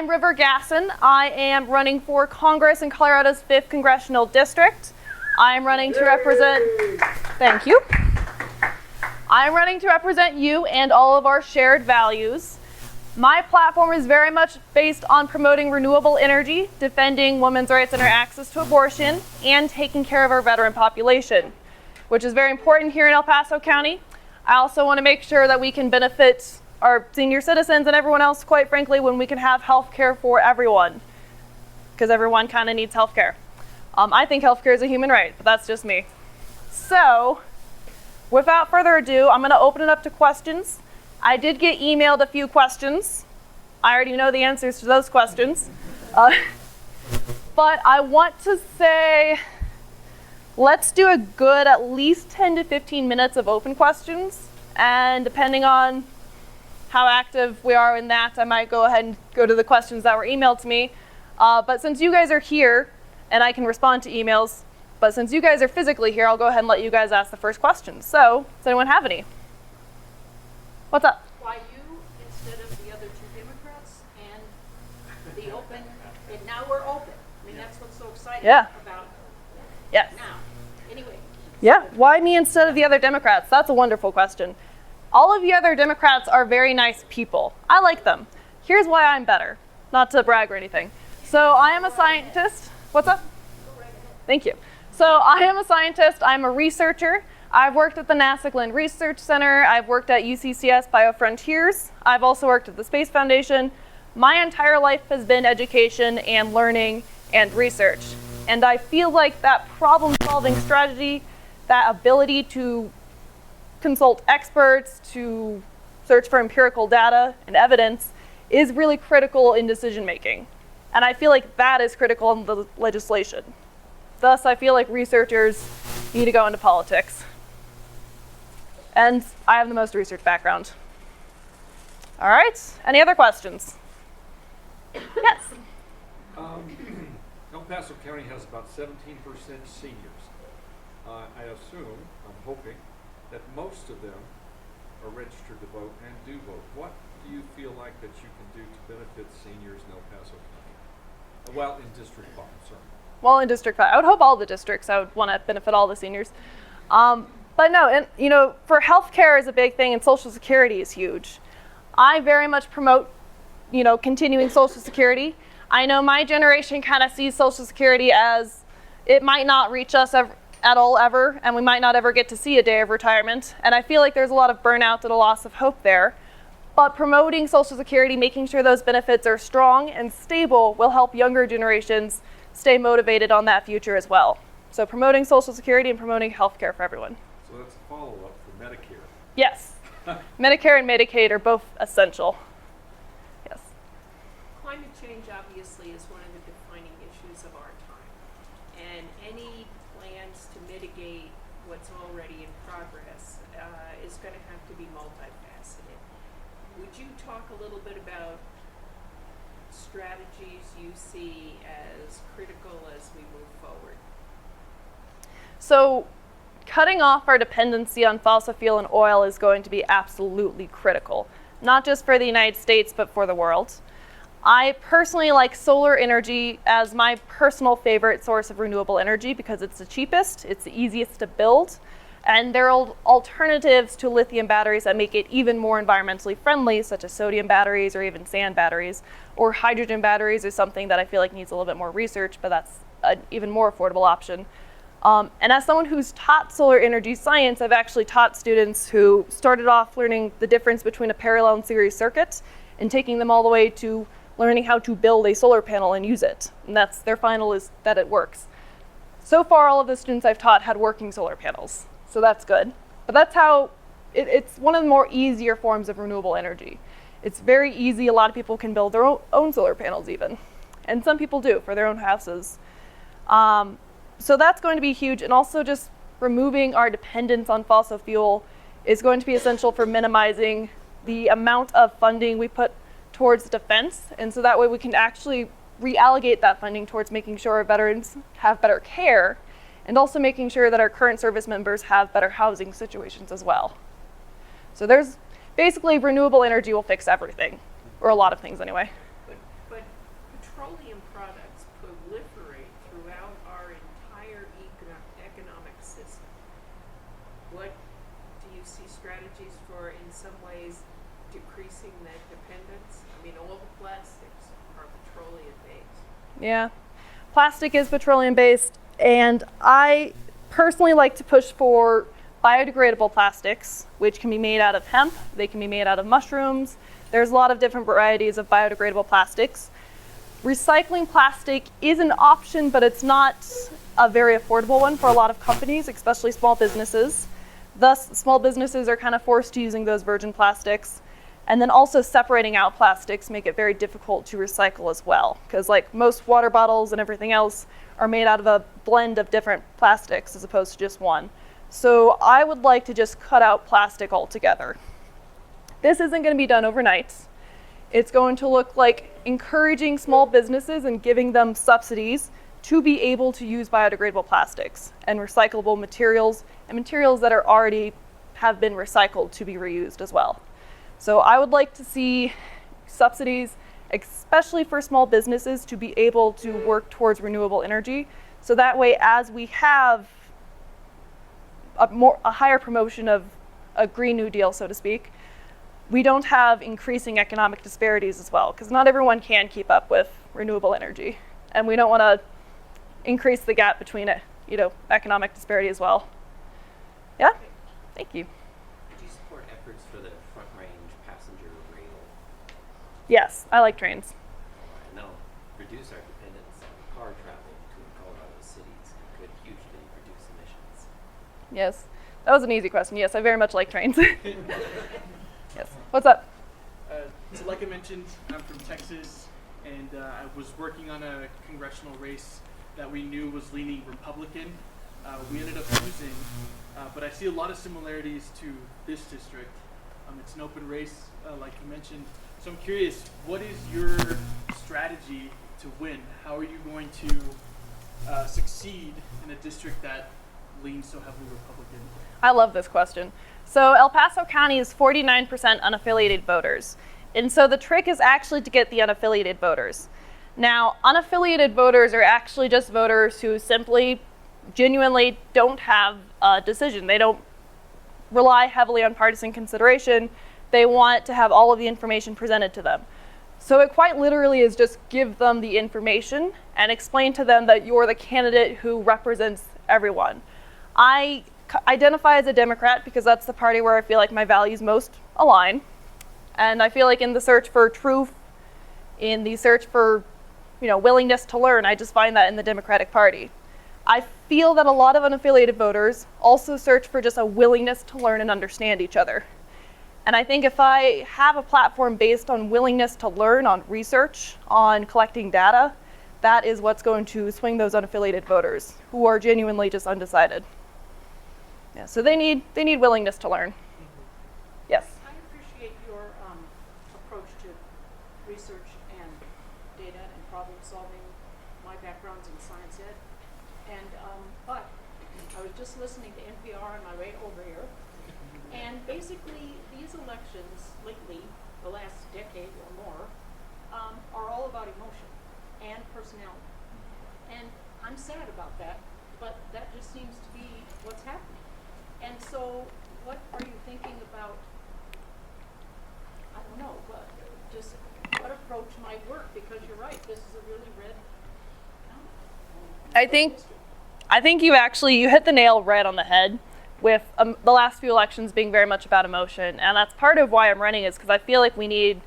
I'm River Gassen. I am running for Congress in Colorado's 5th Congressional District. I'm running to represent, thank you. I'm running to represent you and all of our shared values. My platform is very much based on promoting renewable energy, defending women's rights and our access to abortion, and taking care of our veteran population, which is very important here in El Paso County. I also want to make sure that we can benefit our senior citizens and everyone else, quite frankly, when we can have health care for everyone, because everyone kind of needs health care. I think health care is a human right, but that's just me. So, without further ado, I'm going to open it up to questions. I did get emailed a few questions. I already know the answers to those questions. But I want to say, let's do a good at least 10 to 15 minutes of open questions. And depending on how active we are in that, I might go ahead and go to the questions that were emailed to me. But since you guys are here, and I can respond to emails, but since you guys are physically here, I'll go ahead and let you guys ask the first questions. So, does anyone have any? What's up? Why you instead of the other two Democrats and the open, and now we're open. I mean, that's what's so exciting about Yes. now. Anyway. Yeah, why me instead of the other Democrats? That's a wonderful question. All of the other Democrats are very nice people. I like them. Here's why I'm better. Not to brag or anything. So I am a scientist. What's up? Thank you. So I am a scientist. I'm a researcher. I've worked at the NASA Glenn Research Center. I've worked at UCCS BioFrontiers. I've also worked at the Space Foundation. My entire life has been education and learning and research. And I feel like that problem-solving strategy, that ability to consult experts, to search for empirical data and evidence, is really critical in decision-making. And I feel like that is critical in the legislation. Thus, I feel like researchers need to go into politics. And I have the most research background. All right, any other questions? Yes? El Paso County has about 17% seniors. I assume, I'm hoping, that most of them are registered to vote and do vote. What do you feel like that you can do to benefit seniors in El Paso County? Well, in District 5, sorry. Well, in District 5, I would hope all the districts, I would want to benefit all the seniors. But no, and for healthcare is a big thing, and Social Security is huge. I very much promote, continuing Social Security. I know my generation kind of sees Social Security as it might not reach us at all ever, and we might not ever get to see a day of retirement. And I feel like there's a lot of burnout and a loss of hope there. But promoting Social Security, making sure those benefits are strong and stable, will help younger generations stay motivated on that future as well. So promoting Social Security and promoting healthcare for everyone. So that's a follow-up for Medicare. Yes. Medicare and Medicaid are both essential. Yes. Climate change obviously is one of the defining issues of our time. And any plans to mitigate what's already in progress is going to have to be multifaceted. Would you talk a little bit about strategies you see as critical as we move forward? So cutting off our dependency on fossil fuel and oil is going to be absolutely critical, not just for the United States, but for the world. I personally like solar energy as my personal favorite source of renewable energy because it's the cheapest, it's the easiest to build, and there are alternatives to lithium batteries that make it even more environmentally friendly, such as sodium batteries or even sand batteries, or hydrogen batteries is something that I feel like needs a little bit more research, but that's an even more affordable option. And as someone who's taught solar energy science, I've actually taught students who started off learning the difference between a parallel and series circuit and taking them all the way to learning how to build a solar panel and use it. And that's their final is that it works. So far, all of the students I've taught had working solar panels, so that's good. But that's how, it's one of the more easier forms of renewable energy. It's very easy, a lot of people can build their own solar panels even. And some people do for their own houses. So that's going to be huge, and also just removing our dependence on fossil fuel is going to be essential for minimizing the amount of funding we put towards defense, and so that way we can actually reallocate that funding towards making sure our veterans have better care, and also making sure that our current service members have better housing situations as well. So basically renewable energy will fix everything, or a lot of things anyway. But strategies for, in some ways, decreasing that dependence? I mean, all the plastics are petroleum-based. Yeah. Plastic is petroleum-based, and I personally like to push for biodegradable plastics, which can be made out of hemp, they can be made out of mushrooms. There's a lot of different varieties of biodegradable plastics. Recycling plastic is an option, but it's not a very affordable one for a lot of companies, especially small businesses. Thus, small businesses are kind of forced to using those virgin plastics. And then also separating out plastics make it very difficult to recycle as well, because like most water bottles and everything else are made out of a blend of different plastics as opposed to just one. So I would like to just cut out plastic altogether. This isn't going to be done overnight. It's going to look like encouraging small businesses and giving them subsidies to be able to use biodegradable plastics and recyclable materials and materials that are already have been recycled to be reused as well. So I would like to see subsidies, especially for small businesses, to be able to work towards renewable energy. So that way, as we have a higher promotion of a Green New Deal, so to speak, we don't have increasing economic disparities as well, because not everyone can keep up with renewable energy. And we don't want to increase the gap between economic disparity as well. Yeah? Thank you. Do you support efforts for the front range passenger rail? Yes, I like trains. And that'll reduce our dependence on car travel between Colorado cities and could hugely reduce emissions. Yes. That was an easy question. Yes, I very much like trains. Yes. What's up? So like I mentioned, I'm from Texas, and I was working on a congressional race that we knew was leaning Republican. We ended up losing, but I see a lot of similarities to this district. It's an open race, like you mentioned. So I'm curious, what is your strategy to win? How are you going to succeed in a district that leans so heavily Republican? I love this question. So El Paso County is 49% unaffiliated voters. And so the trick is actually to get the unaffiliated voters. Now, unaffiliated voters are actually just voters who simply, genuinely don't have a decision. They don't rely heavily on partisan consideration. They want to have all of the information presented to them. So it quite literally is just give them the information and explain to them that you're the candidate who represents everyone. I identify as a Democrat because that's the party where I feel like my values most align. And I feel like in the search for truth, in the search for, willingness to learn, I just find that in the Democratic Party. I feel that a lot of unaffiliated voters also search for just a willingness to learn and understand each other. And I think if I have a platform based on willingness to learn, on research, on collecting data, that is what's going to swing those unaffiliated voters who are genuinely just undecided. Yeah, so they need willingness to learn. Yes. I appreciate your approach to research and data and problem solving. My background's in science ed, and but I was just listening to NPR on my way over here, and basically these elections lately, the last decade or more, are all about emotion and personality, and I'm sad about that, but that just seems to be what's happening. And so, what are you thinking about? I don't know, but just what approach might work? Because you're right, this is a really red county. I think you hit the nail right on the head with the last few elections being very much about emotion, and that's part of why I'm running is because I feel like we need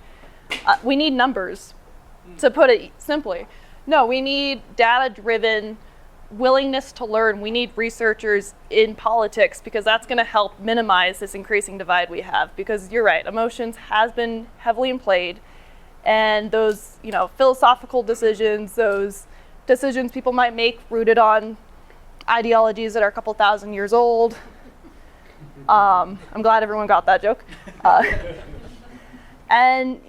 numbers, to put it simply. No, we need data-driven willingness to learn. We need researchers in politics because that's going to help minimize this increasing divide we have. Because you're right, emotions has been heavily played, and those philosophical decisions, those decisions people might make rooted on ideologies that are a couple thousand years old. I'm glad everyone got that joke. And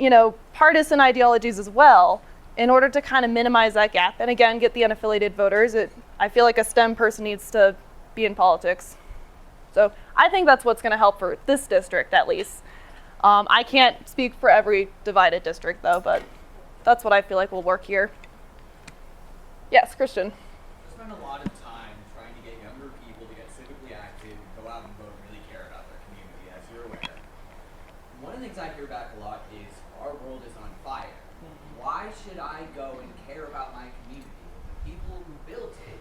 partisan ideologies as well. In order to kind of minimize that gap, and again, get the unaffiliated voters, I feel like a STEM person needs to be in politics. So I think that's what's going to help for this district, at least. I can't speak for every divided district, though, but that's what I feel like will work here. Yes, Christian. I spend a lot of time trying to get younger people to get civically active, go out and vote, and really care about their community, as you're aware. things I hear back a lot is our world is on fire. Why should I go and care about my community when the people who built it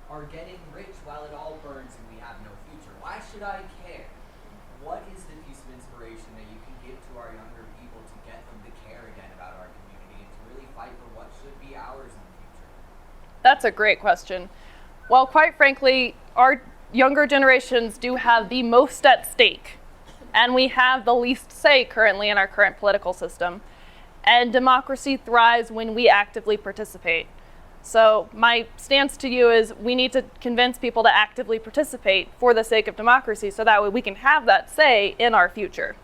are getting rich while it all burns and we have no future? Why should I care? What is the piece of inspiration that you can give to our younger people to get them to care again about our community and to really fight for what should be ours in the future? That's a great question. Well, quite frankly, our younger generations do have the most at stake, and we have the least say currently in our current political system. And democracy thrives when we actively participate. So my stance to you is we need to convince people to actively participate for the sake of democracy, so that way we can have that say in our future.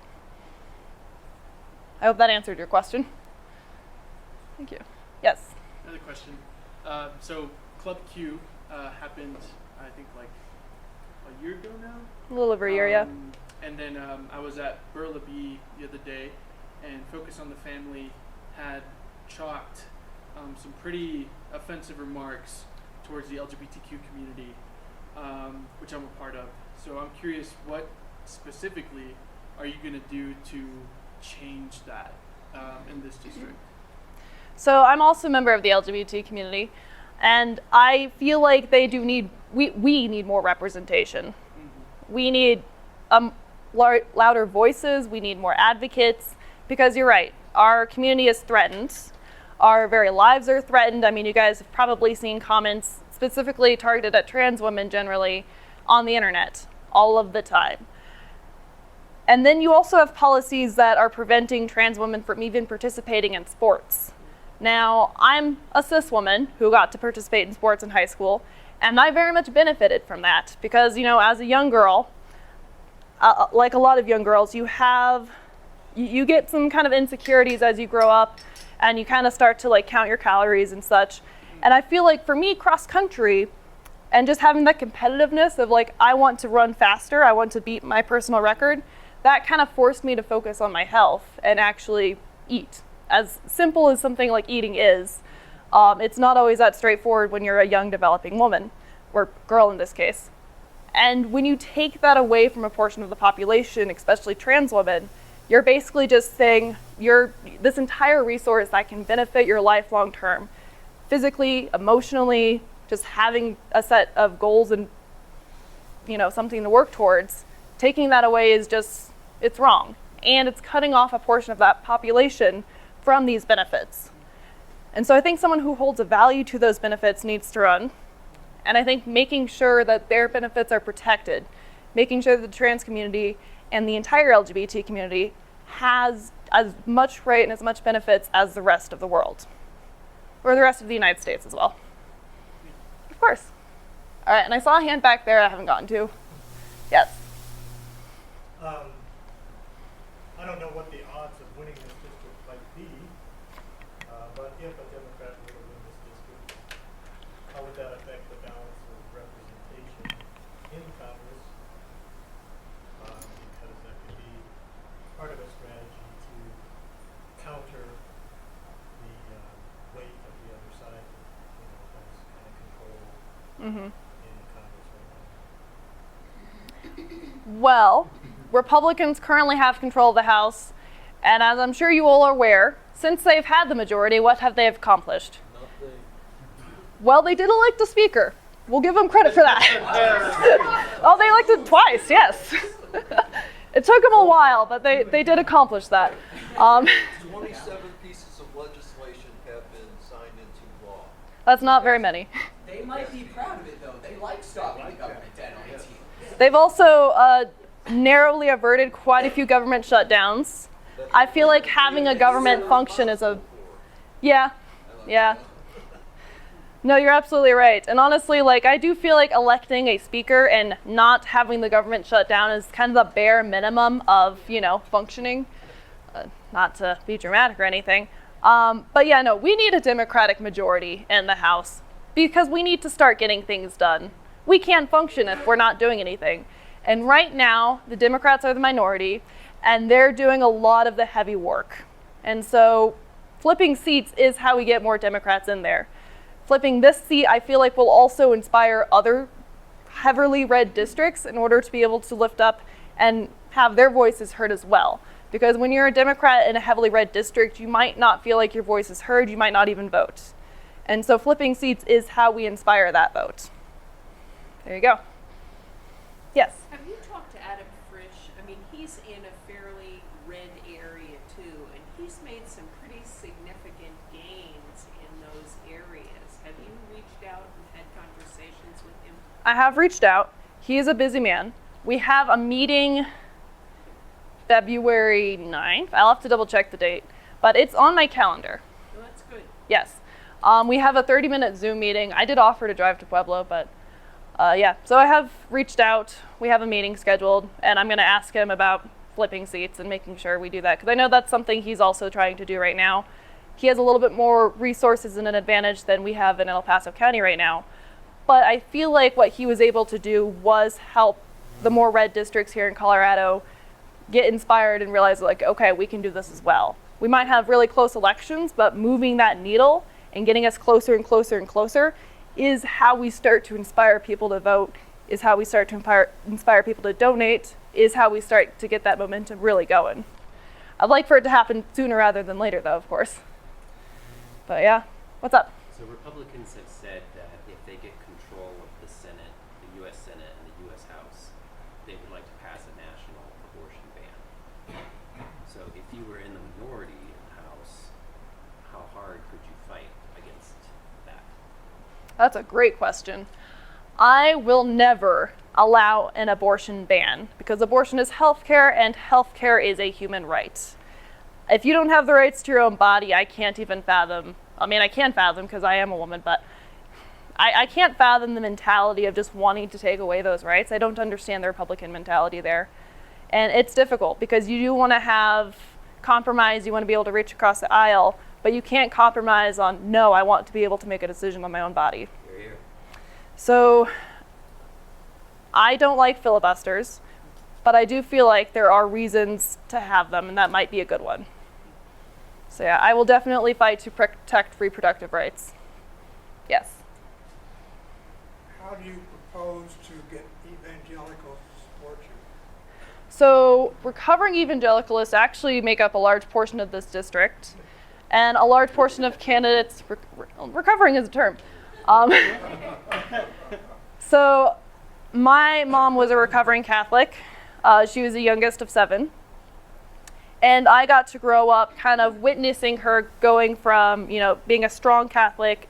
I hope that answered your question. Thank you. Yes? Another question. So Club Q happened, I think, like a year ago now. A little over a year, yeah. And then I was at Burleby the other day, and Focus on the Family had chalked some pretty offensive remarks towards the LGBTQ community, which I'm a part of. So I'm curious, what specifically are you going to do to change that in this district? So I'm also a member of the LGBT community, and I feel like they do need, we need more representation. Mm-hmm. We need louder voices, we need more advocates, because you're right, our community is threatened. Our very lives are threatened. I mean, you guys have probably seen comments specifically targeted at trans women generally on the internet all of the time. And then you also have policies that are preventing trans women from even participating in sports. Now, I'm a cis woman who got to participate in sports in high school, and I very much benefited from that because, you know, as a young girl, like a lot of young girls, you get some kind of insecurities as you grow up, and you kind of start to like count your calories and such. And I feel like for me, cross country and just having that competitiveness of like, I want to run faster, I want to beat my personal record, that kind of forced me to focus on my health and actually eat. As simple as something like eating is, it's not always that straightforward when you're a young developing woman, or girl in this case. And when you take that away from a portion of the population, especially trans women, you're basically just saying this entire resource that can benefit your life long term, physically, emotionally, just having a set of goals and, you know, something to work towards, taking that away is just, it's wrong. And it's cutting off a portion of that population from these benefits. And so I think someone who holds a value to those benefits needs to run. And I think making sure that their benefits are protected, making sure that the trans community and the entire LGBT community has as much right and as much benefits as the rest of the world, or the rest of the United States as well. Of course. All right, and I saw a hand back there I haven't gotten to. Yes. I don't know what the odds of winning this district might be, but if a Democrat were to win this district, how would that affect the balance of representation in Congress? Because that could be part of a strategy to counter the weight of the other side, you know, that's kind of control in Congress right now. Well, Republicans currently have control of the House, and as I'm sure you all are aware, since they've had the majority, what have they accomplished? Nothing. Well, they did elect a speaker. We'll give them credit for that. Oh, they elected twice, yes. It took them a while, but they did accomplish that. 27 pieces of legislation have been signed into law. That's not very many. They might be proud of it, though. They like stopping the government dead on its heels. They've also narrowly averted quite a few government shutdowns. I feel like having a government function is yeah. No, you're absolutely right. And honestly, like, I do feel like electing a speaker and not having the government shut down is kind of the bare minimum of, you know, functioning. Not to be dramatic or anything. But yeah, no, we need a Democratic majority in the House because we need to start getting things done. We can't function if we're not doing anything. And right now, the Democrats are the minority, and they're doing a lot of the heavy work. And so flipping seats is how we get more Democrats in there. Flipping this seat, I feel like, will also inspire other heavily red districts in order to be able to lift up and have their voices heard as well. Because when you're a Democrat in a heavily red district, you might not feel like your voice is heard, you might not even vote. And so flipping seats is how we inspire that vote. There you go. Yes? Have you talked to Adam Frisch? I mean, he's in a fairly red area too, and he's made some pretty significant gains in those areas. Have you reached out and had conversations with him? I have reached out. He is a busy man. We have a meeting February 9th. I'll have to double check the date, but it's on my calendar. Well, that's good. Yes. We have a 30-minute Zoom meeting. I did offer to drive to Pueblo, but yeah. So I have reached out. We have a meeting scheduled, and I'm going to ask him about flipping seats and making sure we do that, because I know that's something he's also trying to do right now. He has a little bit more resources and an advantage than we have in El Paso County right now. But I feel like what he was able to do was help the more red districts here in Colorado get inspired and realize, like, okay, we can do this as well. We might have really close elections, but moving that needle and getting us closer and closer and closer is how we start to inspire people to vote, is how we start to inspire people to donate, is how we start to get that momentum really going. I'd like for it to happen sooner rather than later, though, of course. But yeah, what's up? So Republicans have said that if they get control of the Senate, the U.S. Senate and the U.S. House, they would like to pass a national abortion ban. So if you were in the minority in the House, how hard could you fight against that? That's a great question. I will never allow an abortion ban because abortion is healthcare and healthcare is a human right. If you don't have the rights to your own body, I can't even fathom. I mean, I can fathom because I am a woman, but I can't fathom the mentality of just wanting to take away those rights. I don't understand the Republican mentality there. And it's difficult because you do want to have compromise, you want to be able to reach across the aisle, but you can't compromise on, no, I want to be able to make a decision on my own body. Here, here. So I don't like filibusters, but I do feel like there are reasons to have them, and that might be a good one. So yeah, I will definitely fight to protect reproductive rights. Yes. How do you propose to get evangelicals to support you? So recovering evangelicalists actually make up a large portion of this district, and a large portion of candidates, recovering is a term. So my mom was a recovering Catholic. She was the youngest of 7. And I got to grow up kind of witnessing her going from, being a strong Catholic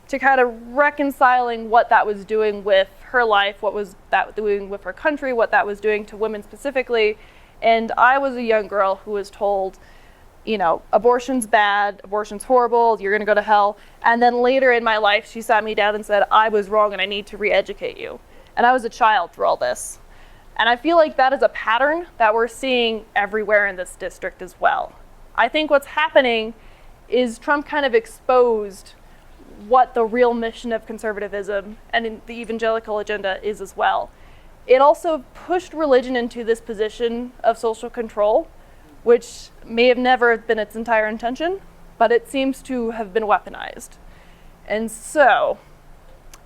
to kind of reconciling what that was doing with her life, what was that doing with her country, what that was doing to women specifically. And I was a young girl who was told, abortion's bad, abortion's horrible, you're going to go to hell. And then later in my life, she sat me down and said, I was wrong and I need to re-educate you. And I was a child through all this. And I feel like that is a pattern that we're seeing everywhere in this district as well. I think what's happening is Trump kind of exposed what the real mission of conservatism and the evangelical agenda is as well. It also pushed religion into this position of social control, which may have never been its entire intention, but it seems to have been weaponized. And so,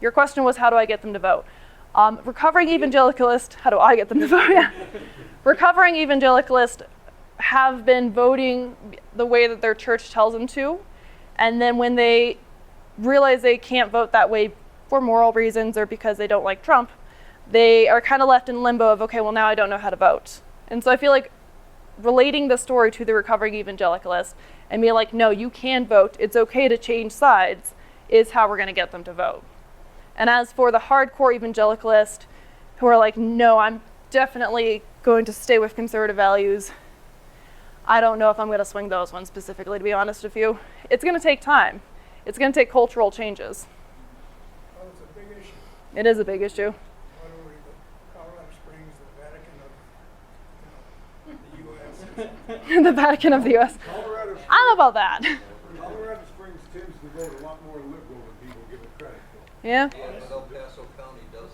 your question was, how do I get them to vote? Recovering evangelicalists, how do I get them to vote? Yeah. Recovering evangelicalists have been voting the way that their church tells them to, and then when they realize they can't vote that way for moral reasons or because they don't like Trump, they are kind of left in limbo of, okay, well now I don't know how to vote. And so I feel like relating the story to the recovering evangelicalists and being like, no, you can vote, it's okay to change sides, is how we're going to get them to vote. And as for the hardcore evangelicalists who are like, no, I'm definitely going to stay with conservative values, I don't know if I'm going to swing those ones specifically, to be honest with you. It's going to take time. It's going to take cultural changes. Well, it's a big issue. It is a big issue. Not only the Colorado Springs, the Vatican of the U.S. The Vatican of the U.S. Colorado I don't know about that. Colorado Springs tends to vote a lot more liberal than people give it credit for. Yeah. And El Paso County does.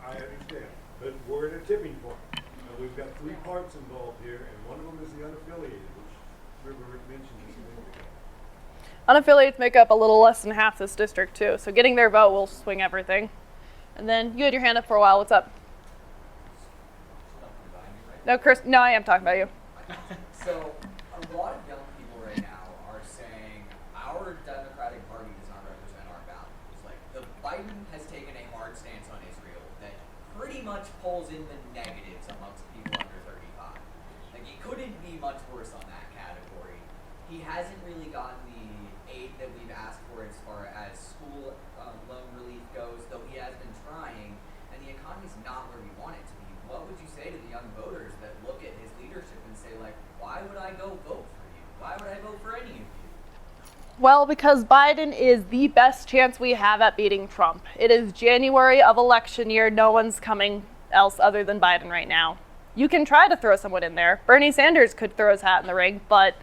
I understand, but we're at a tipping point. We've got 3 parts involved here, and one of them is the unaffiliated, which Rick mentioned just a minute ago. Unaffiliates make up a little less than half this district too, so getting their vote will swing everything. And then you had your hand up for a while. What's up? No, Chris. No, I am talking about you. So, a lot of young people right now are saying our Democratic Party does not represent our values. Like, Biden has taken a hard stance on Israel that pretty much pulls in the negatives amongst people under 35. Like, it couldn't be much worse on that category. He hasn't really gotten the aid that we've asked for as far as school loan relief goes, though he has been trying, and the economy's not where we want it to be. What would you say to the young voters that look at his leadership and say, like, why would I go vote for you? Why would I vote for any of you? Well, because Biden is the best chance we have at beating Trump. It is January of election year. No one's coming else other than Biden right now. You can try to throw someone in there. Bernie Sanders could throw his hat in the ring, but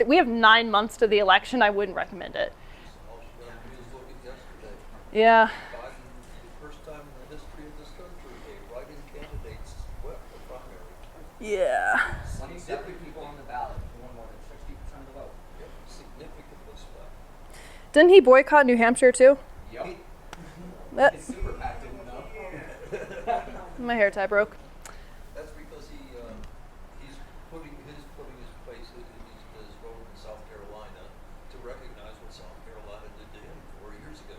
we have 9 months to the election. I wouldn't recommend it. All she gotta do is look at yesterday. Yeah. Biden, for the first time in the history of this country, a write-in candidate swept the primary. Yeah. 27 people on the ballot, who won more than 60% of the vote. Yep, significantly swept. Didn't he boycott New Hampshire too? Yup. That- His super PAC didn't know. My hair tie broke. That's because he's putting his place, his role in South Carolina to recognize what South Carolina did to him 4 years ago.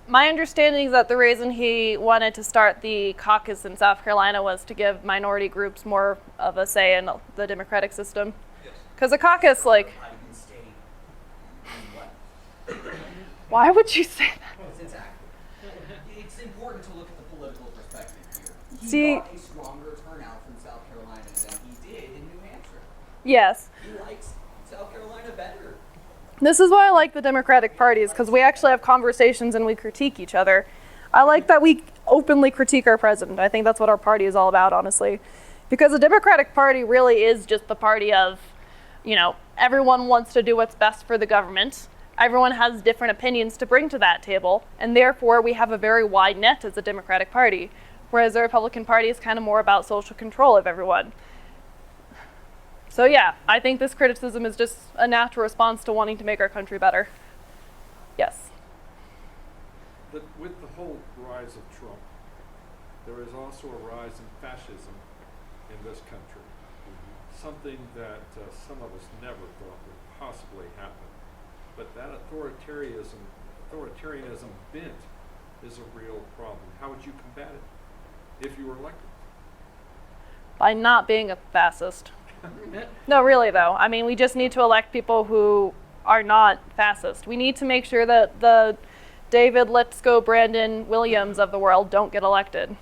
My understanding is that the reason he wanted to start the caucus in South Carolina was to give minority groups more of a say in the democratic system. Yes. Because the caucus, like, Biden State. What? why would you say that? It's accurate. It's important to look at the political perspective here. He See- got a stronger turnout from South Carolina than he did in New Hampshire. Yes. He likes South Carolina better. This is why I like the Democratic parties, because we actually have conversations and we critique each other. I like that we openly critique our president. I think that's what our party is all about, honestly. Because the Democratic Party really is just the party of, everyone wants to do what's best for the government. Everyone has different opinions to bring to that table, and therefore we have a very wide net as a Democratic Party, whereas the Republican Party is kind of more about social control of everyone. So yeah, I think this criticism is just a natural response to wanting to make our country better. Yes. But with the whole rise of Trump, there is also a rise in fascism in this country. Something that some of us never thought would possibly happen. But that authoritarianism bent is a real problem. How would you combat it if you were elected? By not being a fascist. No, really though. I mean, we just need to elect people who are not fascist. We need to make sure that the David Let's Go Brandon Williams of the world don't get elected.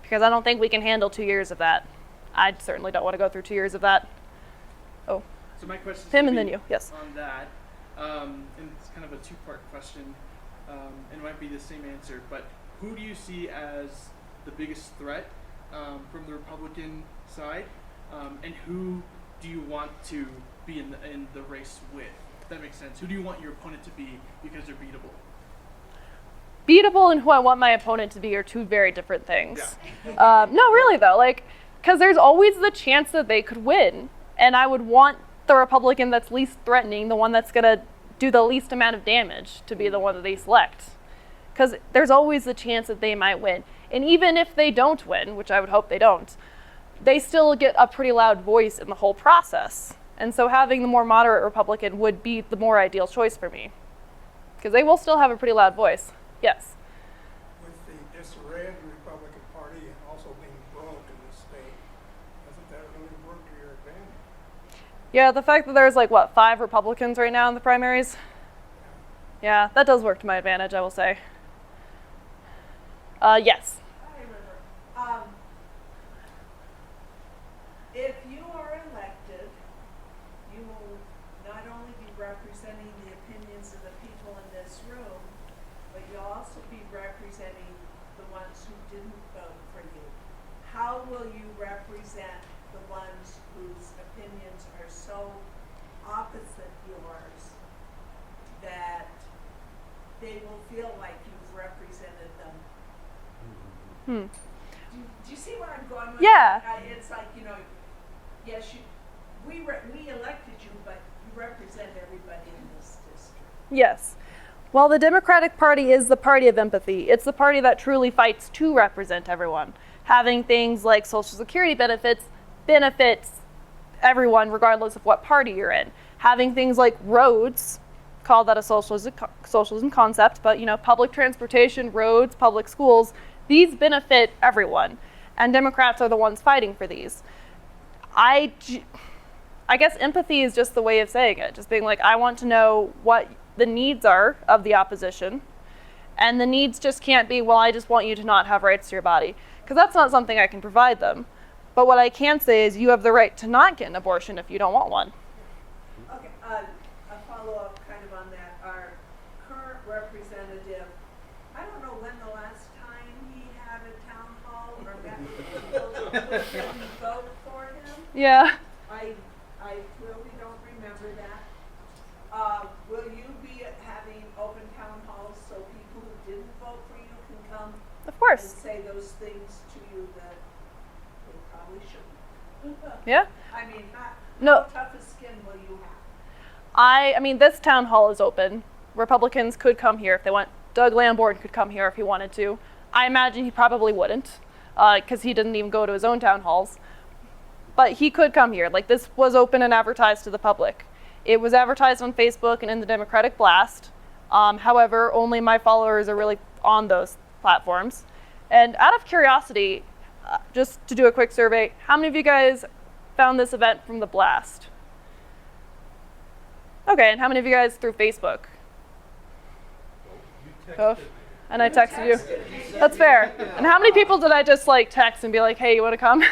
Because I don't think we can handle 2 years of that. I certainly don't want to go through 2 years of that. Oh, So my question him and then you, yes. on that, and it's kind of a two-part question, and it might be the same answer, but who do you see as the biggest threat from the Republican side, and who do you want to be in the race with? If that makes sense. Who do you want your opponent to be because they're beatable? Beatable and who I want my opponent to be are two very different things. No, really though, because there's always the chance that they could win, and I would want the Republican that's least threatening, the one that's gonna do the least amount of damage, to be the one that they select. Because there's always the chance that they might win, and even if they don't win, which I would hope they don't, they still get a pretty loud voice in the whole process. And so having the more moderate Republican would be the more ideal choice for me, because they will still have a pretty loud voice. Yes. With the disarray of the Republican Party and also being broke in the state, doesn't that really work to your advantage? Yeah, the fact that there's 5 Republicans right now in the primaries. Yeah, that does work to my advantage, I will say. Yes. I remember. If you are elected, you will not only be representing the opinions of the people in this room, but you'll also be representing the ones who didn't vote for you. How will you represent the ones whose opinions are so opposite yours that they will feel like you've represented them? Do you see where I'm going with Yeah. that? It's like, yes, we elected you, but you represent everybody in this district. Yes. Well, the Democratic Party is the party of empathy. It's the party that truly fights to represent everyone. Having things like Social Security benefits benefits everyone regardless of what party you're in. Having things like roads, call that a socialism concept, but public transportation, roads, public schools, these benefit everyone. And Democrats are the ones fighting for these. I guess empathy is just the way of saying it. Just being like, I want to know what the needs are of the opposition. And the needs just can't be, well, I just want you to not have rights to your body. Because that's not something I can provide them. But what I can say is you have the right to not get an abortion if you don't want one. Okay, a follow-up kind of on that. Our current representative, I don't know when the last time he had a town hall or met with people who didn't vote for him. Yeah. I really don't remember that. Will you be having open town halls so people who didn't vote for you can come Of and course. say those things to you that they probably shouldn't? Yeah. I mean, No. how tough a skin will you have? I mean, this town hall is open. Republicans could come here if they want. Doug Lamborn could come here if he wanted to. I imagine he probably wouldn't, because he didn't even go to his own town halls. But he could come here. Like, this was open and advertised to the public. It was advertised on Facebook and in the Democratic Blast. However, only my followers are really on those platforms. And out of curiosity, just to do a quick survey, how many of you guys found this event from the Blast? Okay, and how many of you guys through Facebook? Oh, and I texted you. That's fair. And how many people did I just text and be like, hey, you want to come?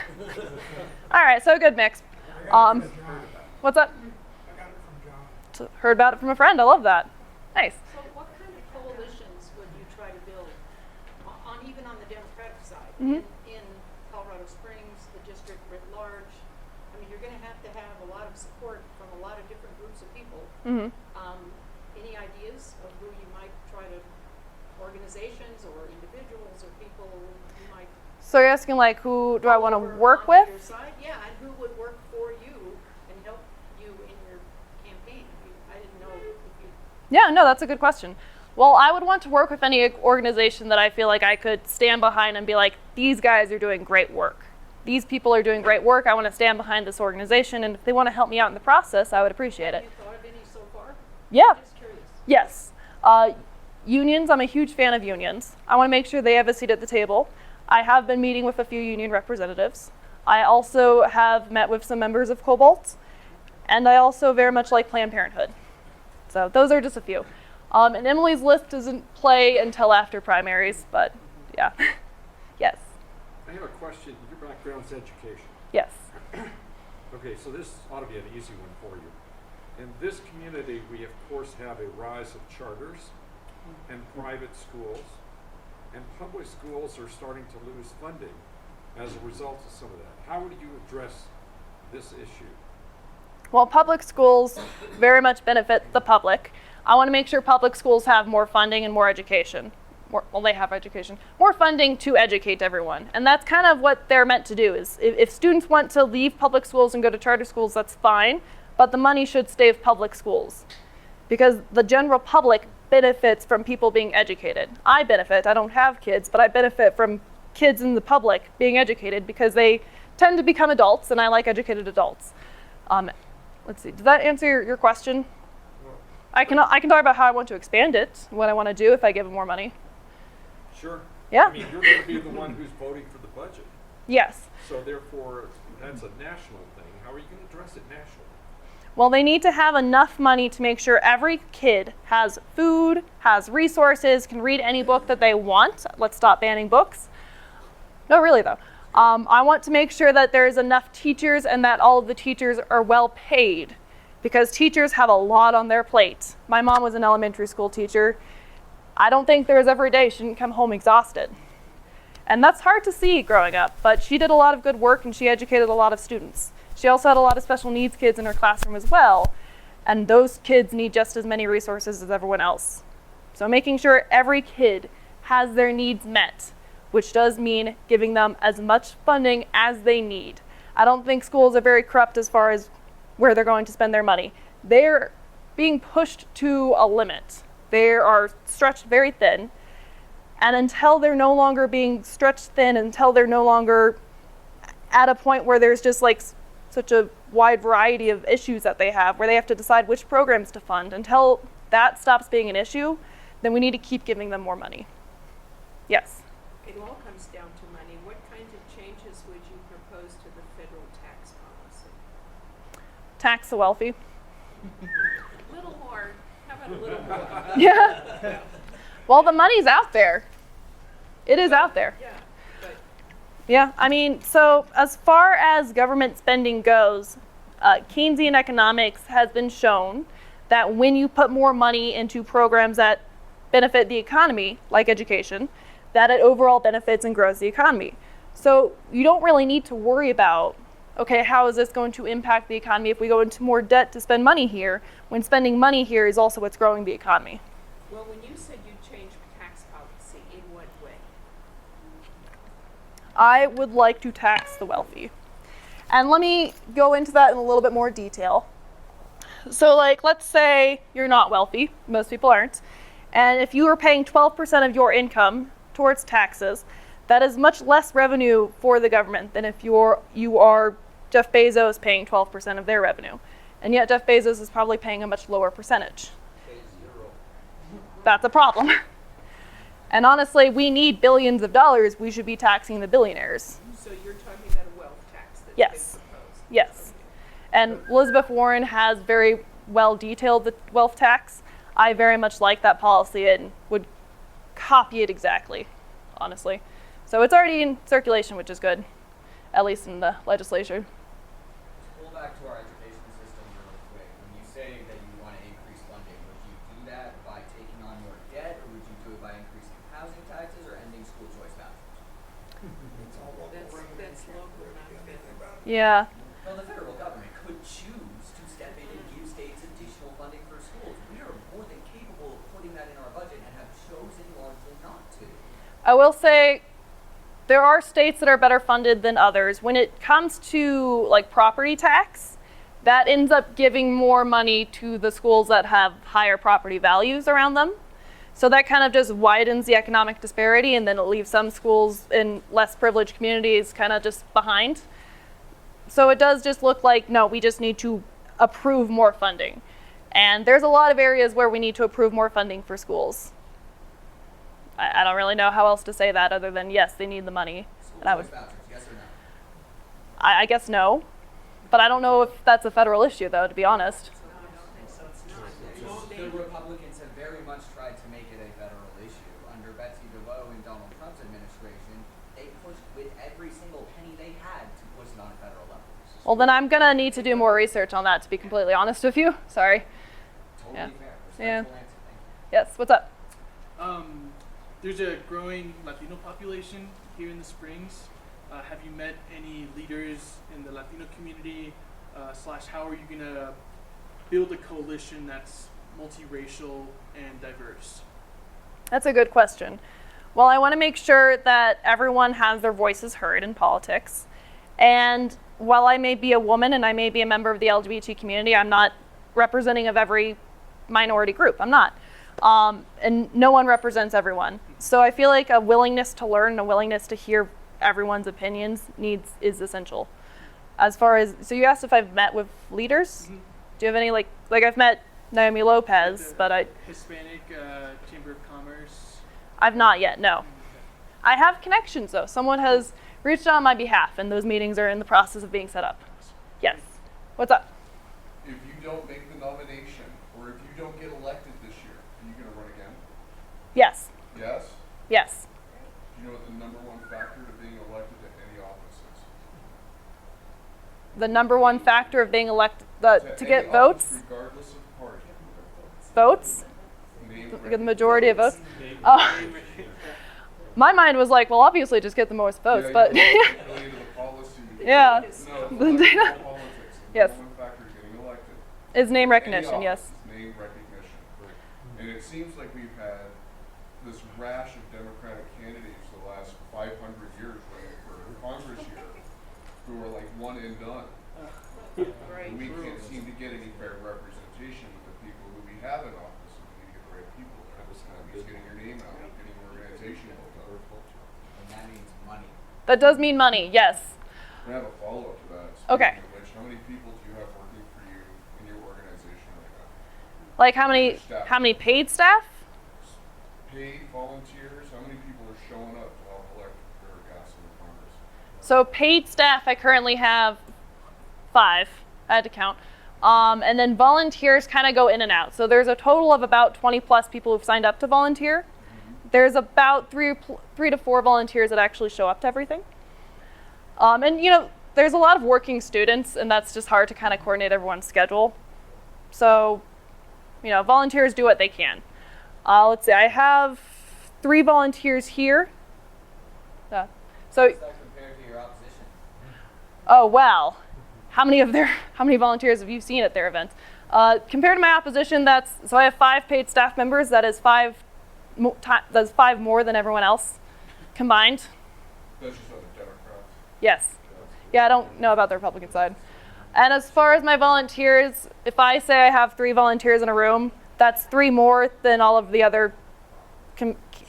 All right, so a good mix. What's up? I got it from John. Heard about it from a friend. I love that. Nice. So what kind of coalitions would you try to build even on the Democratic side? Mhm. In Colorado Springs, the district writ large? I mean, you're going to have a lot of support from a lot of different groups of people. Hmm. Any ideas of who you might try to, organizations or individuals or people you might So you're asking who do I want to over work on with? your side? Yeah, and who would work for you and help you in your campaign? I didn't know if you. Yeah, no, that's a good question. Well, I would want to work with any organization that I feel like I could stand behind and be like, these guys are doing great work. These people are doing great work. I want to stand behind this organization, and if they want to help me out in the process, I would appreciate Have it. you thought of any so far? Yeah. I'm just curious. Yes. Unions, I'm a huge fan of unions. I want to make sure they have a seat at the table. I have been meeting with a few union representatives. I also have met with some members of Cobalt, and I also very much like Planned Parenthood. So those are just a few. And Emily's list doesn't play until after primaries, but yeah. Yes. I have a question. Your background's education. Yes. Okay, so this ought to be an easy one for you. In this community, we of course have a rise of charters and private schools, and public schools are starting to lose funding as a result of some of that. How would you address this issue? Well, public schools very much benefit the public. I want to make sure public schools have more funding and more education. They have education. More funding to educate everyone. And that's kind of what they're meant to do. Is if students want to leave public schools and go to charter schools, that's fine. But the money should stay with public schools. Because the general public benefits from people being educated. I benefit. I don't have kids, but I benefit from kids in the public being educated because they tend to become adults, and I like educated adults. Let's see. Does that answer your question? I can talk about how I want to expand it, what I want to do if I give them more money. Sure. Yeah. I mean, you're going to be the one who's voting for the budget. Yes. So therefore, that's a national thing. How are you going to address it nationally? Well, they need to have enough money to make sure every kid has food, has resources, can read any book that they want. Let's stop banning books. No, really though. I want to make sure that there's enough teachers and that all of the teachers are well paid, because teachers have a lot on their plate. My mom was an elementary school teacher. I don't think there was ever a day she didn't come home exhausted. And that's hard to see growing up, but she did a lot of good work and she educated a lot of students. She also had a lot of special needs kids in her classroom as well, and those kids need just as many resources as everyone else. So making sure every kid has their needs met, which does mean giving them as much funding as they need. I don't think schools are very corrupt as far as where they're going to spend their money. They're being pushed to a limit. They are stretched very thin. And until they're no longer being stretched thin, until they're no longer at a point where there's just like such a wide variety of issues that they have, where they have to decide which programs to fund, until that stops being an issue, then we need to keep giving them more money. Yes? It all comes down to money. What kinds of changes would you propose to the federal tax policy? Tax the wealthy. A little more. How about a little more? Yeah. Well, the money's out there. It is out there. Yeah, but Yeah, I mean, so as far as government spending goes, Keynesian economics has been shown that when you put more money into programs that benefit the economy, like education, that it overall benefits and grows the economy. So you don't really need to worry about, okay, how is this going to impact the economy if we go into more debt to spend money here, when spending money here is also what's growing the economy. well, when you said you changed tax policy, in what way? I would like to tax the wealthy. And let me go into that in a little bit more detail. So like, let's say you're not wealthy, most people aren't, and if you are paying 12% of your income towards taxes, that is much less revenue for the government than if you are Jeff Bezos paying 12% of their revenue. And yet Jeff Bezos is probably paying a much lower percentage. Pay zero. That's a problem. And honestly, we need billions of dollars. We should be taxing the billionaires. So you're talking about a wealth tax that's Yes. been proposed? Yes. And Elizabeth Warren has very well detailed the wealth tax. I very much like that policy and would copy it exactly, honestly. So it's already in circulation, which is good, at least in the legislature. Pull back to our education system real quick. When you say that you want to increase funding, would you do that by taking on more debt, or would you do it by increasing housing taxes or ending school choice vouchers? It's all local That's revenue. local, Can't not do anything federal. about it. Yeah. Well, the federal government could choose to step in and give states additional funding for schools. We are more than capable of putting that in our budget and have chosen largely not to. I will say there are states that are better funded than others. When it comes to like property tax, that ends up giving more money to the schools that have higher property values around them. So that kind of just widens the economic disparity, and then it leaves some schools in less privileged communities kind of just behind. So it does just look like, no, we just need to approve more funding. And there's a lot of areas where we need to approve more funding for schools. I don't really know how else to say that other than, yes, they need the money. School And I choice would, vouchers, yes or no? I guess no. But I don't know if that's a federal issue, though, to be honest. No, I don't think so. It's not. The Republicans have very much tried to make it a federal issue. Under Betsy DeVos and Donald Trump's administration, they pushed with every single penny they had to push it on a federal level. Well, then I'm going to need to do more research on that, to be completely honest with you. Sorry. Totally Yeah. fair. Yeah. Respectful answer. Thank you. Yes, what's up? There's a growing Latino population here in the Springs. Have you met any leaders in the Latino community? / how are you going to build a coalition that's multiracial and diverse? That's a good question. Well, I want to make sure that everyone has their voices heard in politics. And while I may be a woman and I may be a member of the LGBT community, I'm not representing of every minority group. I'm not. And no one represents everyone. So I feel like a willingness to learn and a willingness to hear everyone's opinions is essential. As far as, so you asked if I've met with leaders? Mm-hmm. Do you have any, like I've met Naomi Lopez, The but Hispanic Chamber of Commerce. I've not yet, no. I have connections though. Someone has reached out on my behalf and those meetings are in the process of being set up. Yes. What's up? If you don't make the nomination, or if you don't get elected this year, are you going to run again? Yes. Yes? Yes. Do you know what the number one factor to being elected to any office is? The number one factor of being elected, to any get office, votes? regardless of party. Get the majority of votes? My mind was like, well, obviously just get the most votes, but Really into the policy. yeah. No, it's The not data- politics. The Yes. number one factor to getting elected. Is name Any recognition, yes. office, name recognition. And it seems like we've had this rash of Democratic candidates the last 500 years running for Congress here who are like one and done. Right. And we can't seem to get any fair representation with the people who we have in office, and we need to get the right people there. is getting your name out, getting your organization built up. And that means money. That does mean money, yes. I have a follow-up to that. Okay. Speaking of which, how many people do you have working for you in your organization right now? Like how many paid staff? Paid volunteers, how many people are showing up to help elect for Gassen in Congress? So paid staff, I currently have 5. I had to count. And then volunteers kind of go in and out. So there's a total of about 20 plus people who've signed up to volunteer. There's about 3 to 4 volunteers that actually show up to everything. And you know, there's a lot of working students, and that's just hard to kind of coordinate everyone's schedule. So, you know, volunteers do what they can. Let's see, I have 3 volunteers here. So, How does that compare to your opposition? oh well, how many volunteers have you seen at their events? Compared to my opposition, so I have 5 paid staff members. That is 5 more than everyone else combined. That's just other Democrats. Yes. Yeah, I don't know about the Republican side. And as far as my volunteers, if I say I have 3 volunteers in a room, that's 3 more than all of the other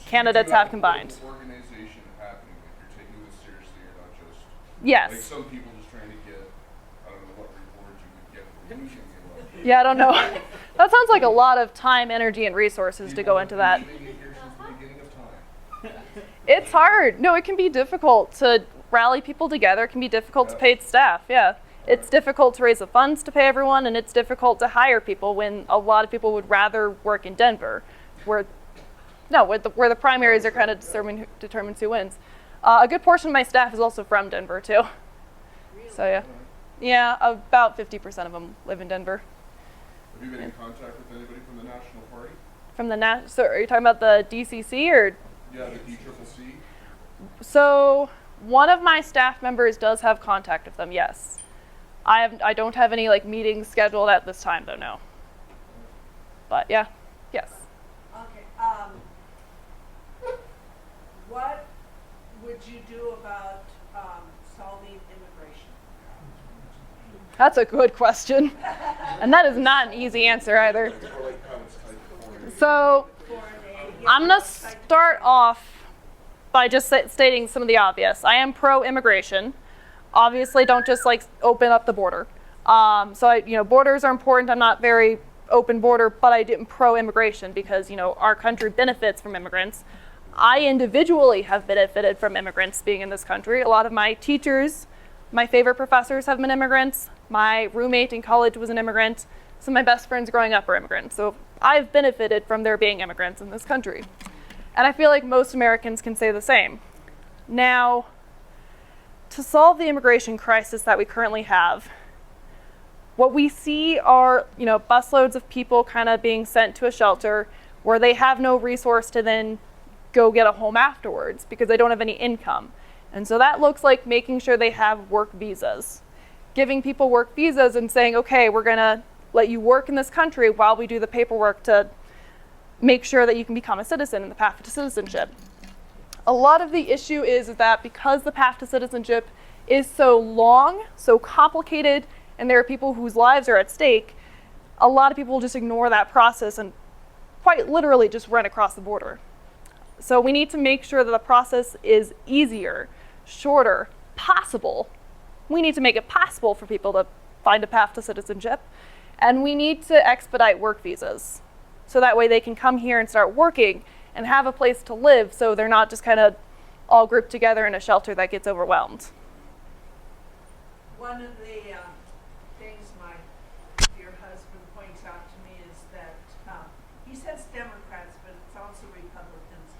candidates have combined. Organization happening, like you're taking this seriously, you're not just Yes. like some people just trying to get, I don't know what reward you would get for losing the election. Yeah, I don't know. That sounds like a lot of time, energy, and resources to go into that. You've been here since the beginning of time. It's hard. No, it can be difficult to rally people together. It can be difficult to pay staff. Yeah. It's difficult to raise the funds to pay everyone, and it's difficult to hire people when a lot of people would rather work in Denver, where the primaries are kind of determines who wins. A good portion of my staff is also from Denver too. So yeah, about 50% of them live in Denver. Have you been in contact with anybody from the National Party? So are you talking about the DCC or? Yeah, the DCCC. So one of my staff members does have contact with them. Yes. I don't have any like meetings scheduled at this time though, no. But yeah, yes. Okay, what would you do about solving immigration? That's a good question. And that is not an easy answer either. So I'm going to start off by just stating some of the obvious. I am pro-immigration. Obviously, don't just like open up the border. Borders are important. I'm not very open border, but I am pro-immigration because, our country benefits from immigrants. I individually have benefited from immigrants being in this country. A lot of my teachers, my favorite professors have been immigrants. My roommate in college was an immigrant. Some of my best friends growing up are immigrants. So I've benefited from there being immigrants in this country. And I feel like most Americans can say the same. Now, to solve the immigration crisis that we currently have, what we see are, busloads of people kind of being sent to a shelter where they have no resource to then go get a home afterwards because they don't have any income. And so that looks like making sure they have work visas. Giving people work visas and saying, okay, we're going to let you work in this country while we do the paperwork to make sure that you can become a citizen in the path to citizenship. A lot of the issue is that because the path to citizenship is so long, so complicated, and there are people whose lives are at stake, a lot of people will just ignore that process and quite literally just run across the border. So we need to make sure that the process is easier, shorter, possible. We need to make it possible for people to find a path to citizenship. And we need to expedite work visas. So that way they can come here and start working and have a place to live so they're not just kind of all grouped together in a shelter that gets overwhelmed. One of the things my dear husband points out to me is that he says Democrats, but it's also Republicans,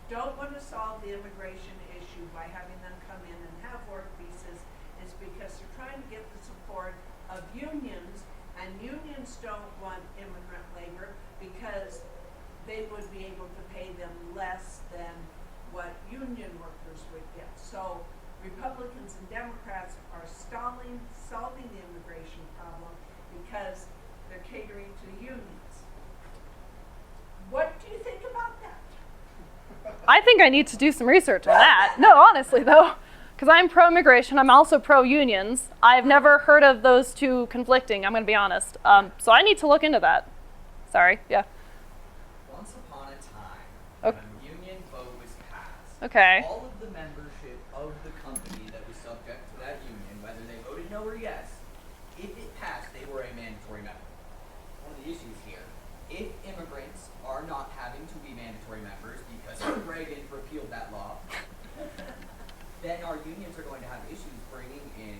don't want to solve the immigration issue by having them come in and have work visas is because they're trying to get the support of unions, and unions don't want immigrant labor because they would be able to pay them less than what union workers would get. So Republicans and Democrats are solving the immigration problem because they're catering to the unions. What do you think about that? I think I need to do some research on that. No, honestly though, because I'm pro-immigration, I'm also pro-unions. I've never heard of those two conflicting, I'm going to be honest. So I need to look into that. Sorry, yeah. Once upon a time, Okay. All of the membership of the company that was subject to that union, whether they voted no or yes, if it passed, they were a mandatory member. One of the issues here, if immigrants are not having to be mandatory members because Reagan repealed that law, then our unions are going to have issues bringing in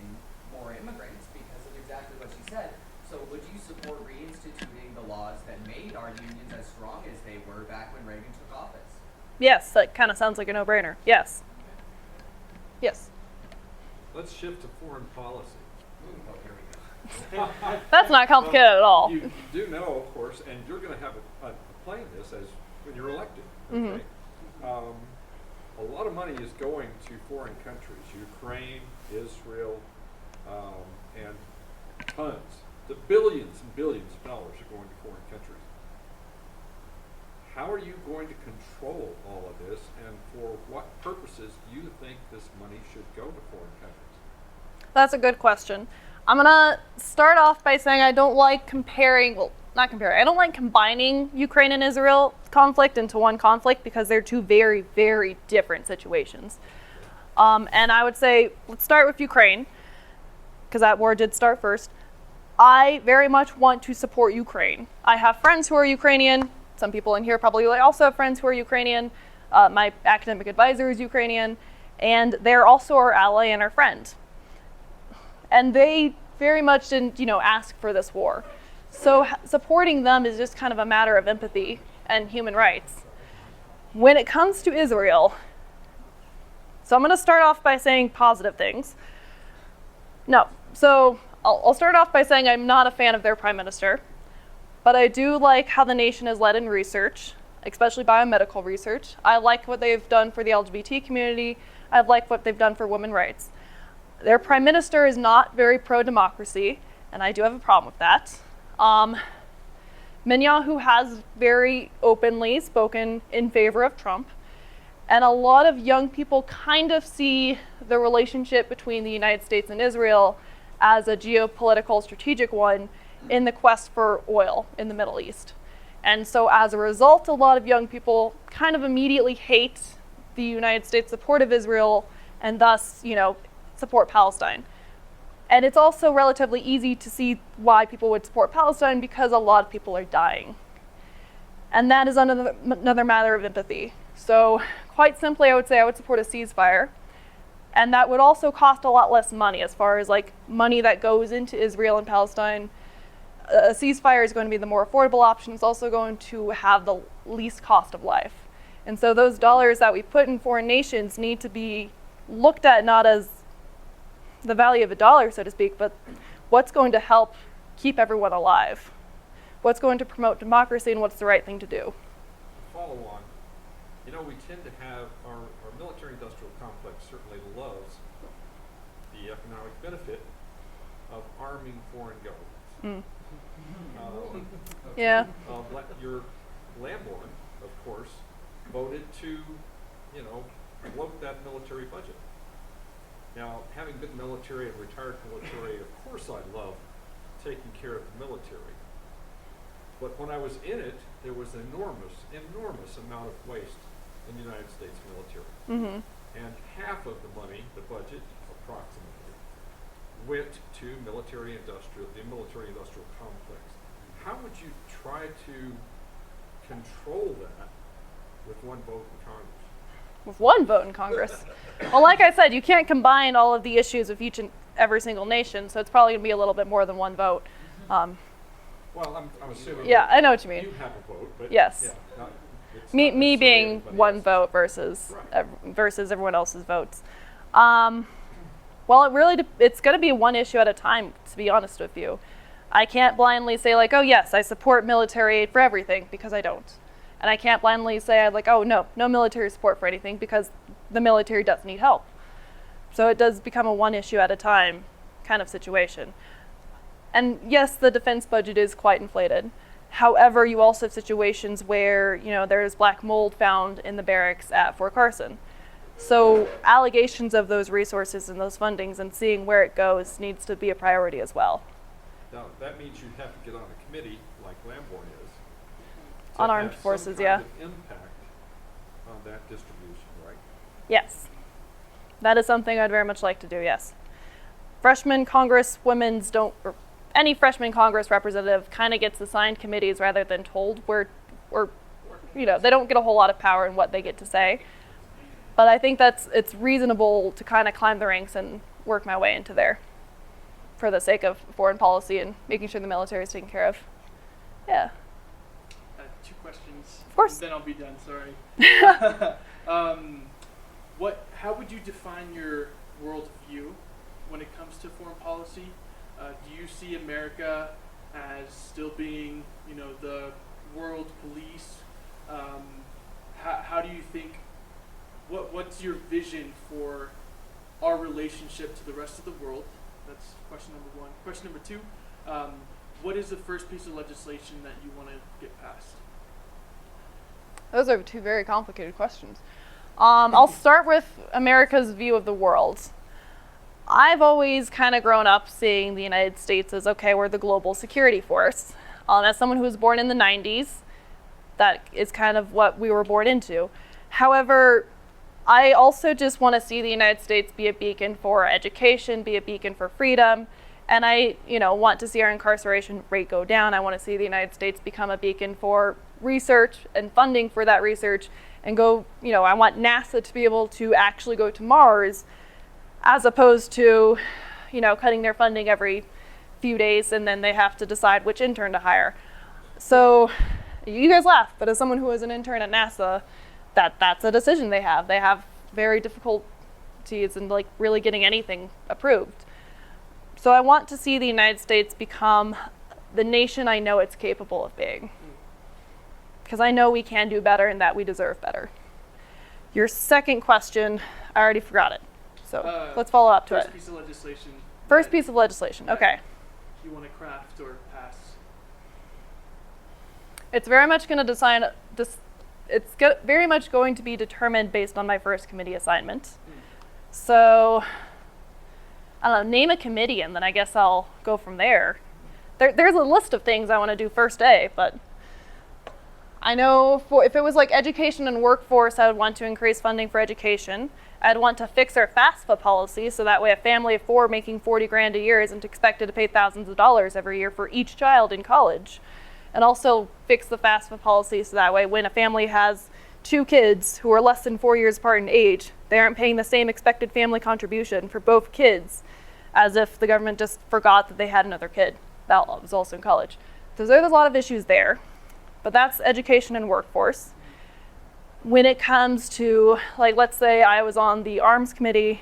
more immigrants because of exactly what she said. So would you support reinstituting the laws that made our unions as strong as they were back when Reagan took office? Yes, that kind of sounds like a no-brainer. Yes. Yes. Let's shift to foreign policy. Oh, here we go. That's not complicated at all. You do know, of course, and you're going to have a play in this as when you're elected. Okay? A lot of money is going to foreign countries, Ukraine, Israel, and tons, the billions and billions of dollars are going to foreign countries. How are you going to control all of this, and for what purposes do you think this money should go to foreign countries? That's a good question. I'm going to start off by saying I don't like comparing, well, not comparing, I don't like combining Ukraine and Israel conflict into one conflict because they're two very, very different situations. And I would say, let's start with Ukraine, because that war did start first. I very much want to support Ukraine. I have friends who are Ukrainian. Some people in here probably also have friends who are Ukrainian. My academic advisor is Ukrainian, and they're also our ally and our friend. And they very much didn't, ask for this war. So supporting them is just kind of a matter of empathy and human rights. When it comes to Israel, so I'm going to start off by saying positive things. So I'll start off by saying I'm not a fan of their prime minister, but I do like how the nation is led in research, especially biomedical research. I like what they've done for the LGBT community. I like what they've done for women's rights. Their prime minister is not very pro-democracy, and I do have a problem with that. Netanyahu has very openly spoken in favor of Trump, and a lot of young people kind of see the relationship between the United States and Israel as a geopolitical strategic one in the quest for oil in the Middle East. And so as a result, a lot of young people kind of immediately hate the United States' support of Israel and thus, support Palestine. And it's also relatively easy to see why people would support Palestine because a lot of people are dying. And that is another matter of empathy. So quite simply, I would say I would support a ceasefire. And that would also cost a lot less money as far as money that goes into Israel and Palestine. A ceasefire is going to be the more affordable option. It's also going to have the least cost of life. And so those dollars that we put in foreign nations need to be looked at not as the value of a dollar, so to speak, but what's going to help keep everyone alive? What's going to promote democracy and what's the right thing to do? Follow on. We tend to have our military-industrial complex certainly loves the economic benefit of arming foreign governments. Yeah. Your Lamborn, of course, voted to, bloat that military budget. Now, having been military and retired military, of course I love taking care of the military. But when I was in it, there was an enormous amount of waste in the United States military. And half of the money, the budget, approximately, went to the military-industrial complex. How would you try to control that with one vote in Congress? With one vote in Congress. Well, like I said, you can't combine all of the issues of each and every single nation, so it's probably going to be a little bit more than one vote. Well, I'm assuming. Yeah, I know what you mean. You have a vote, but yes. Yeah, Me being one vote versus versus everyone else's votes. Well, it's going to be one issue at a time, to be honest with you. I can't blindly say oh yes, I support military aid for everything, because I don't. And I can't blindly say oh no military support for anything, because the military does need help. So it does become a one issue at a time kind of situation. And yes, the defense budget is quite inflated. However, you also have situations where, there's black mold found in the barracks at Fort Carson. So allocations of those resources and those fundings and seeing where it goes needs to be a priority as well. Now, that means you'd have to get on a committee like Lamborn is. On armed forces, yeah. Impact on that distribution, right? Yes. That is something I'd very much like to do, yes. Freshman Congress women's don't, or any freshman Congress representative kind of gets assigned committees rather than told or you know, they don't get a whole lot of power in what they get to say. But I think it's reasonable to kind of climb the ranks and work my way into there for the sake of foreign policy and making sure the military is taken care of. Yeah. 2 questions. Of course. Then I'll be done, sorry. How would you define your worldview when it comes to foreign policy? Do you see America as still being, you know, the world police? How do you think, what's your vision for our relationship to the rest of the world? That's question number 1. Question number 2, what is the first piece of legislation that you want to get passed? Those are 2 very complicated questions. I'll start with America's view of the world. I've always kind of grown up seeing the United States as, okay, we're the global security force. As someone who was born in the 90s, that is kind of what we were born into. However, I also just want to see the United States be a beacon for education, be a beacon for freedom, and I, want to see our incarceration rate go down. I want to see the United States become a beacon for research and funding for that research, and go, I want NASA to be able to actually go to Mars, as opposed to, cutting their funding every few days and then they have to decide which intern to hire. So you guys laugh, but as someone who was an intern at NASA, that's a decision they have. They have very difficulties in really getting anything approved. So I want to see the United States become the nation I know it's capable of being. Because I know we can do better and that we deserve better. Your second question, I already forgot it. So let's follow up to it. First piece of legislation. First piece of legislation, okay. You want to craft or pass? It's very much going to decide. Very much going to be determined based on my first committee assignment. So, I don't know, name a committee and then I guess I'll go from there. There's a list of things I want to do first day, but I know if it was like education and workforce, I would want to increase funding for education. I'd want to fix our FAFSA policy so that way a family of 4 making $40,000 a year isn't expected to pay thousands of dollars every year for each child in college. And also fix the FAFSA policy so that way when a family has 2 kids who are less than 4 years apart in age, they aren't paying the same expected family contribution for both kids as if the government just forgot that they had another kid that was also in college. So there's a lot of issues there, but that's education and workforce. When it comes to, let's say I was on the arms committee,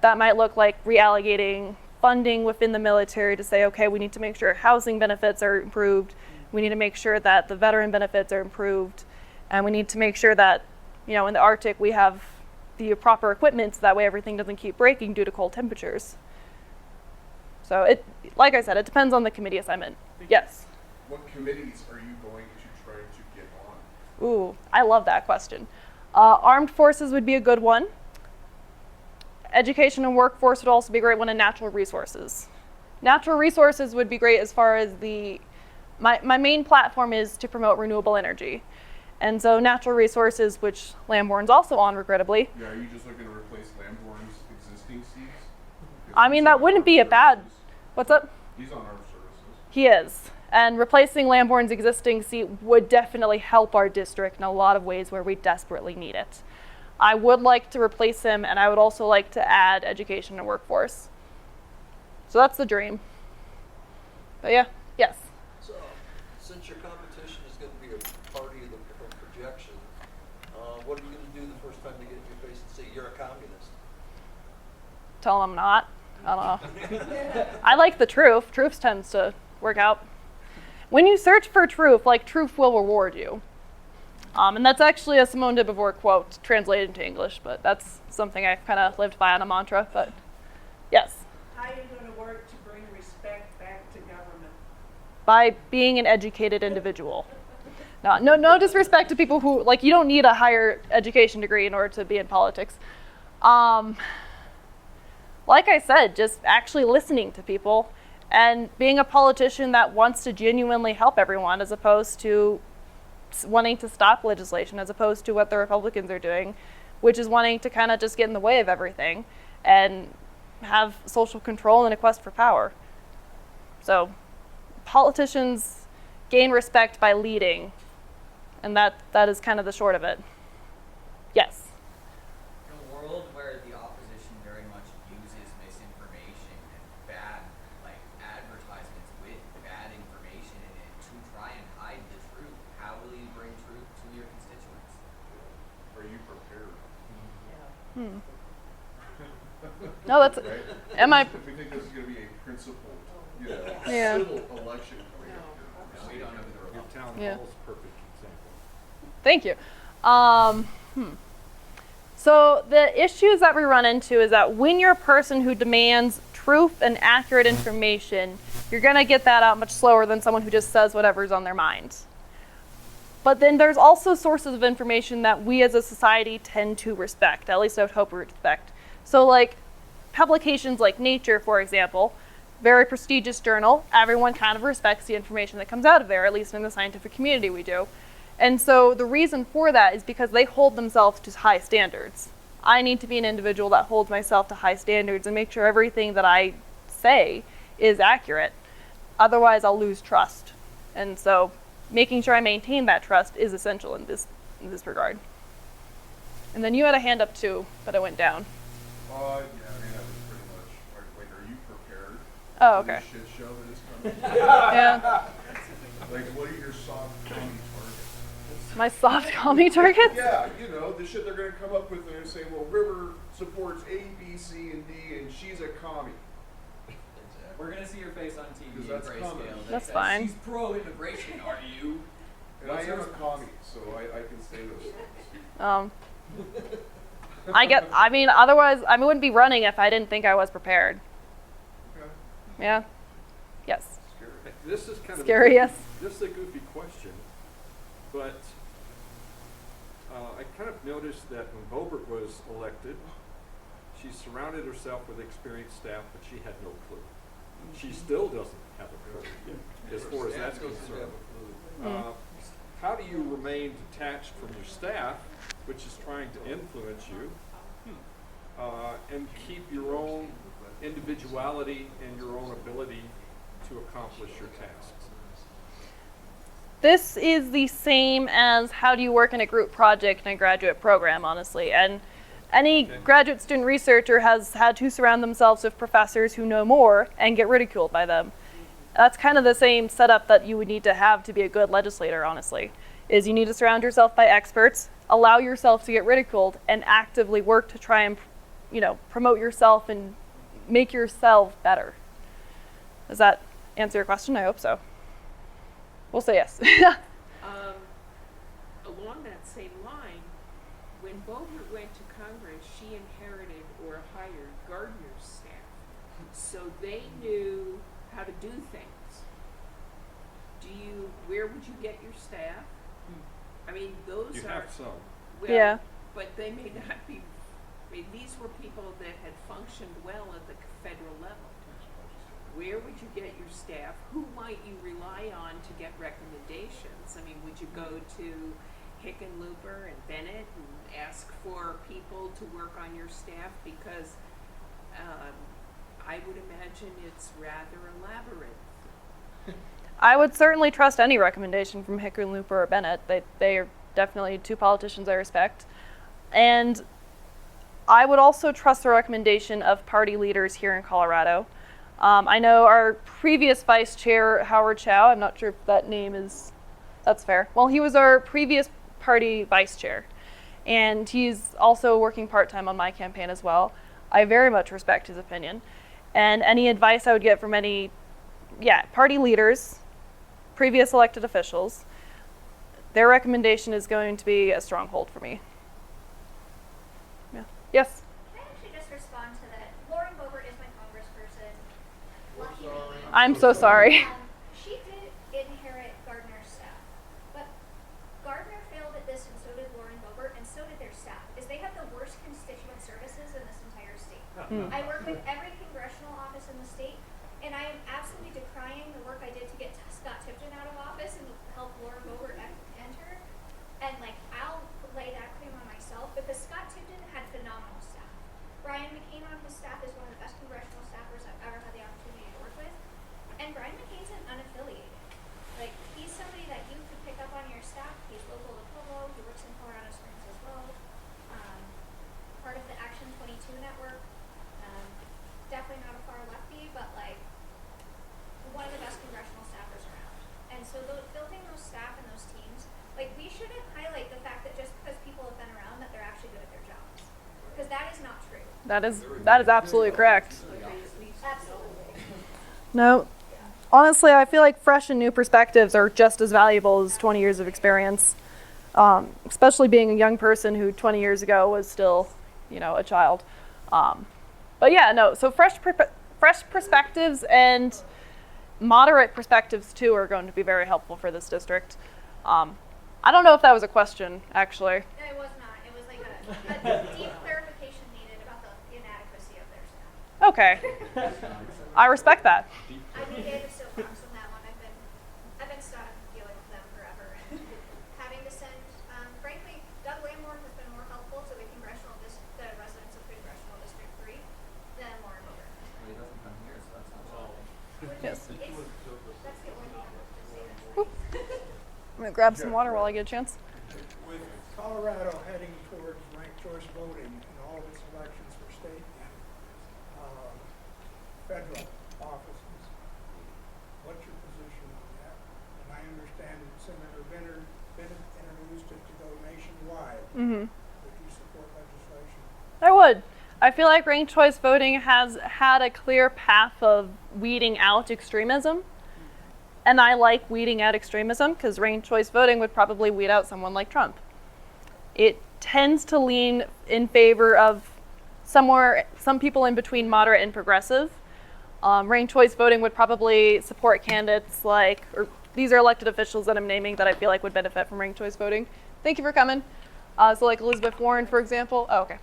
that might look like reallocating funding within the military to say, okay, we need to make sure housing benefits are improved. We need to make sure that the veteran benefits are improved. And we need to make sure that, in the Arctic, we have the proper equipment so that way everything doesn't keep breaking due to cold temperatures. So like I said, it depends on the committee assignment. Yes? What committees are you going to try to get on? Ooh, I love that question. Armed forces would be a good one. Education and workforce would also be a great one, and natural resources. Natural resources would be great as far as my main platform is to promote renewable energy. And so natural resources, which Lamborn's also on, regrettably. Yeah, are you just looking to replace Lamborn's existing seats? I mean, that wouldn't be a bad... What's up? He's on armed services. He is. And replacing Lamborn's existing seat would definitely help our district in a lot of ways where we desperately need it. I would like to replace him, and I would also like to add education and workforce. So that's the dream. But yeah, yes. So, since your competition is going to be a party of projection, what are you going to do the first time they get in your face and say you're a communist? Tell them I'm not. I don't know. I like the truth. Truth tends to work out. When you search for truth, truth will reward you. And that's actually a Simone de Beauvoir quote translated into English, but that's something I've kind of lived by on a mantra, but yes. How are you going to work to bring respect back to government? By being an educated individual. No disrespect to people who, you don't need a higher education degree in order to be in politics. Like I said, just actually listening to people and being a politician that wants to genuinely help everyone as opposed to wanting to stop legislation, as opposed to what the Republicans are doing, which is wanting to kind of just get in the way of everything and have social control and a quest for power. So politicians gain respect by leading, and that is kind of the short of it. Yes. In a world where the opposition very much uses misinformation and bad, like, advertisements with bad information in it to try and hide the truth, how will you bring truth to your constituents? Are you prepared? No, that's. Right? Am I? If we think this is going to be a principled, Yeah. civil election coming up here. We don't know who the Your Republicans town Yeah. hall's a perfect example. Thank you. So the issues that we run into is that when you're a person who demands truth and accurate information, you're going to get that out much slower than someone who just says whatever's on their mind. But then there's also sources of information that we as a society tend to respect, at least I would hope we respect. So like publications like Nature, for example, very prestigious journal, everyone kind of respects the information that comes out of there, at least in the scientific community we do. And so the reason for that is because they hold themselves to high standards. I need to be an individual that holds myself to high standards and make sure everything that I say is accurate. Otherwise, I'll lose trust. And so making sure I maintain that trust is essential in this regard. And then you had a hand up too, but it went down. Yeah, I mean, that was pretty much, like, are you prepared Oh, for okay. this shit show that is coming? Yeah. Like, what are your soft commie targets? My soft commie targets? Yeah, the shit they're gonna come up with, and they're saying, well, River supports A, B, C, and D, and she's a commie. We're gonna see your face on TV in That's grayscale. common. that That's says, fine. She's pro-immigration, are you? And I am a commie, so I can say those things. Otherwise, I wouldn't be running if I didn't think I was prepared. Okay. Yeah? Yes. Scary. This is kind of Scary, yes. This is a goofy question, but I kind of noticed that when Boebert was elected, she surrounded herself with experienced staff, but she had no clue. She still doesn't have a clue, as far as that's concerned. How do you remain detached from your staff, which is trying to influence you, and keep your own individuality and your own ability to accomplish your tasks? This is the same as how do you work in a group project in a graduate program, honestly. And any graduate student researcher has had to surround themselves with professors who know more and get ridiculed by them. That's kind of the same setup that you would need to have to be a good legislator, honestly, is you need to surround yourself by experts, allow yourself to get ridiculed, and actively work to try and, promote yourself and make yourself better. Does that answer your question? I hope so. We'll say yes. Along that same line, when Boebert went to Congress, she inherited or hired Gardner's staff, so they knew how to do things. Where would you get your staff? I mean, those You are. have some. Well, Yeah. But they may not be. I mean, these were people that had functioned well at the federal level. Where would you get your staff? Who might you rely on to get recommendations? I mean, would you go to Hickenlooper and Bennett and ask for people to work on your staff? Because I would imagine it's rather elaborate. I would certainly trust any recommendation from Hickenlooper or Bennett. They are definitely two politicians I respect. And I would also trust the recommendation of party leaders here in Colorado. I know our previous vice chair, Howard Chow, I'm not sure if that name that's fair. Well, he was our previous party vice chair. And he's also working part-time on my campaign as well. I very much respect his opinion. And any advice I would get from party leaders, previous elected officials, their recommendation is going to be a stronghold for me. Yeah. Yes? Can I actually just respond to that? Lauren Boebert is my congressperson. Lucky me. I'm so sorry. She did inherit Gardner's staff, but Gardner failed at this, and so did Lauren Boebert, and so did their staff, because they have the worst constituent services in this entire state. I work with every congressional office in the state, and I am absolutely decrying the work I did to get Scott Tipton out of office and help Lauren Boebert enter. And I'll lay that claim on myself, because Scott Tipton network. Definitely not a far lefty, but like one of the best congressional staffers around. And so building those staff and those teams, like we shouldn't highlight the fact that just because people have been around that they're actually good at their jobs, because that is not true. That is absolutely correct. Absolutely. No, honestly, I feel like fresh and new perspectives are just as valuable as 20 years of experience, especially being a young person who 20 years ago was still, a child. But yeah, no, so fresh perspectives and moderate perspectives too are going to be very helpful for this district. I don't know if that was a question, actually. No, it was not. It was like a deep clarification needed about the inadequacy of their staff. Okay. I respect that. I needed a soapbox on that one. I've been stuck dealing with them forever, and having to send. Frankly, Doug Lamborn has been more helpful to the the residents of Congressional District 3 than Lauren Boger. Well, he doesn't come here, so that's not solving. Yes. That's the only thing I have to say that. I'm going to grab some water while I get a chance. With Colorado heading towards ranked choice voting in all of its elections for state and federal offices, what's your position on that? And I understand that Senator Bennett introduced it to go nationwide. Mm-hmm. Would you support legislation? I would. I feel like ranked choice voting has had a clear path of weeding out extremism. And I like weeding out extremism because ranked choice voting would probably weed out someone like Trump. It tends to lean in favor of some people in between moderate and progressive. Ranked choice voting would probably support candidates or these are elected officials that I'm naming that I feel like would benefit from ranked choice voting. Thank you for coming. So like Elizabeth Warren, for example. Oh, okay.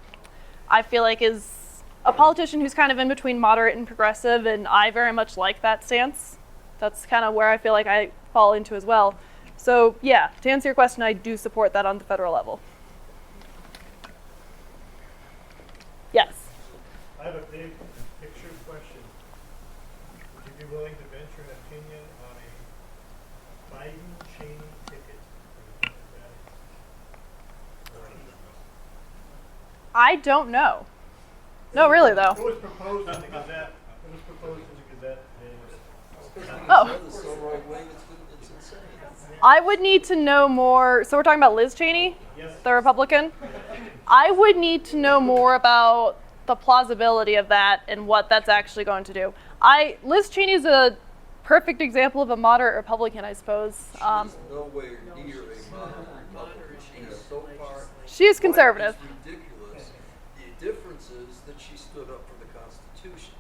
I feel like is a politician who's kind of in between moderate and progressive, and I very much like that stance. That's kind of where I feel like I fall into as well. So yeah, to answer your question, I do support that on the federal level. Yes. I have a big picture question. Would you be willing to venture an opinion on a Biden-Cheney ticket for the Democratic? I don't know. No, really though. It was proposed in the Gazette. It was proposed in the Gazette today. Oh. It's so right wing, it's insane. I would need to know more. So we're talking about Liz Cheney, Yes. the Republican. I would need to know more about the plausibility of that and what that's actually going to do. Liz Cheney is a perfect example of a moderate Republican, I suppose. She's nowhere near a moderate Republican. She is so far. She is conservative. Right, it's ridiculous. The difference is that she stood up for the Constitution.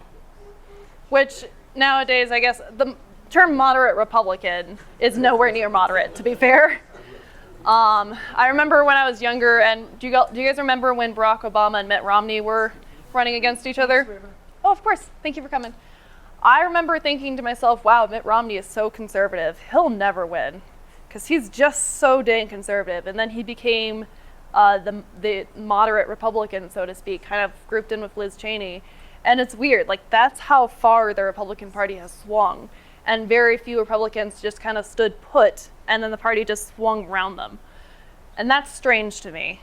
Which nowadays, I guess, the term moderate Republican is nowhere near moderate, to be fair. I remember when I was younger, and do you guys remember when Barack Obama and Mitt Romney were running against each other? Oh, of course. Thank you for coming. I remember thinking to myself, wow, Mitt Romney is so conservative. He'll never win because he's just so dang conservative. And then he became the moderate Republican, so to speak, kind of grouped in with Liz Cheney. And it's weird. Like, that's how far the Republican Party has swung. And very few Republicans just kind of stood put, and then the party just swung around them. And that's strange to me.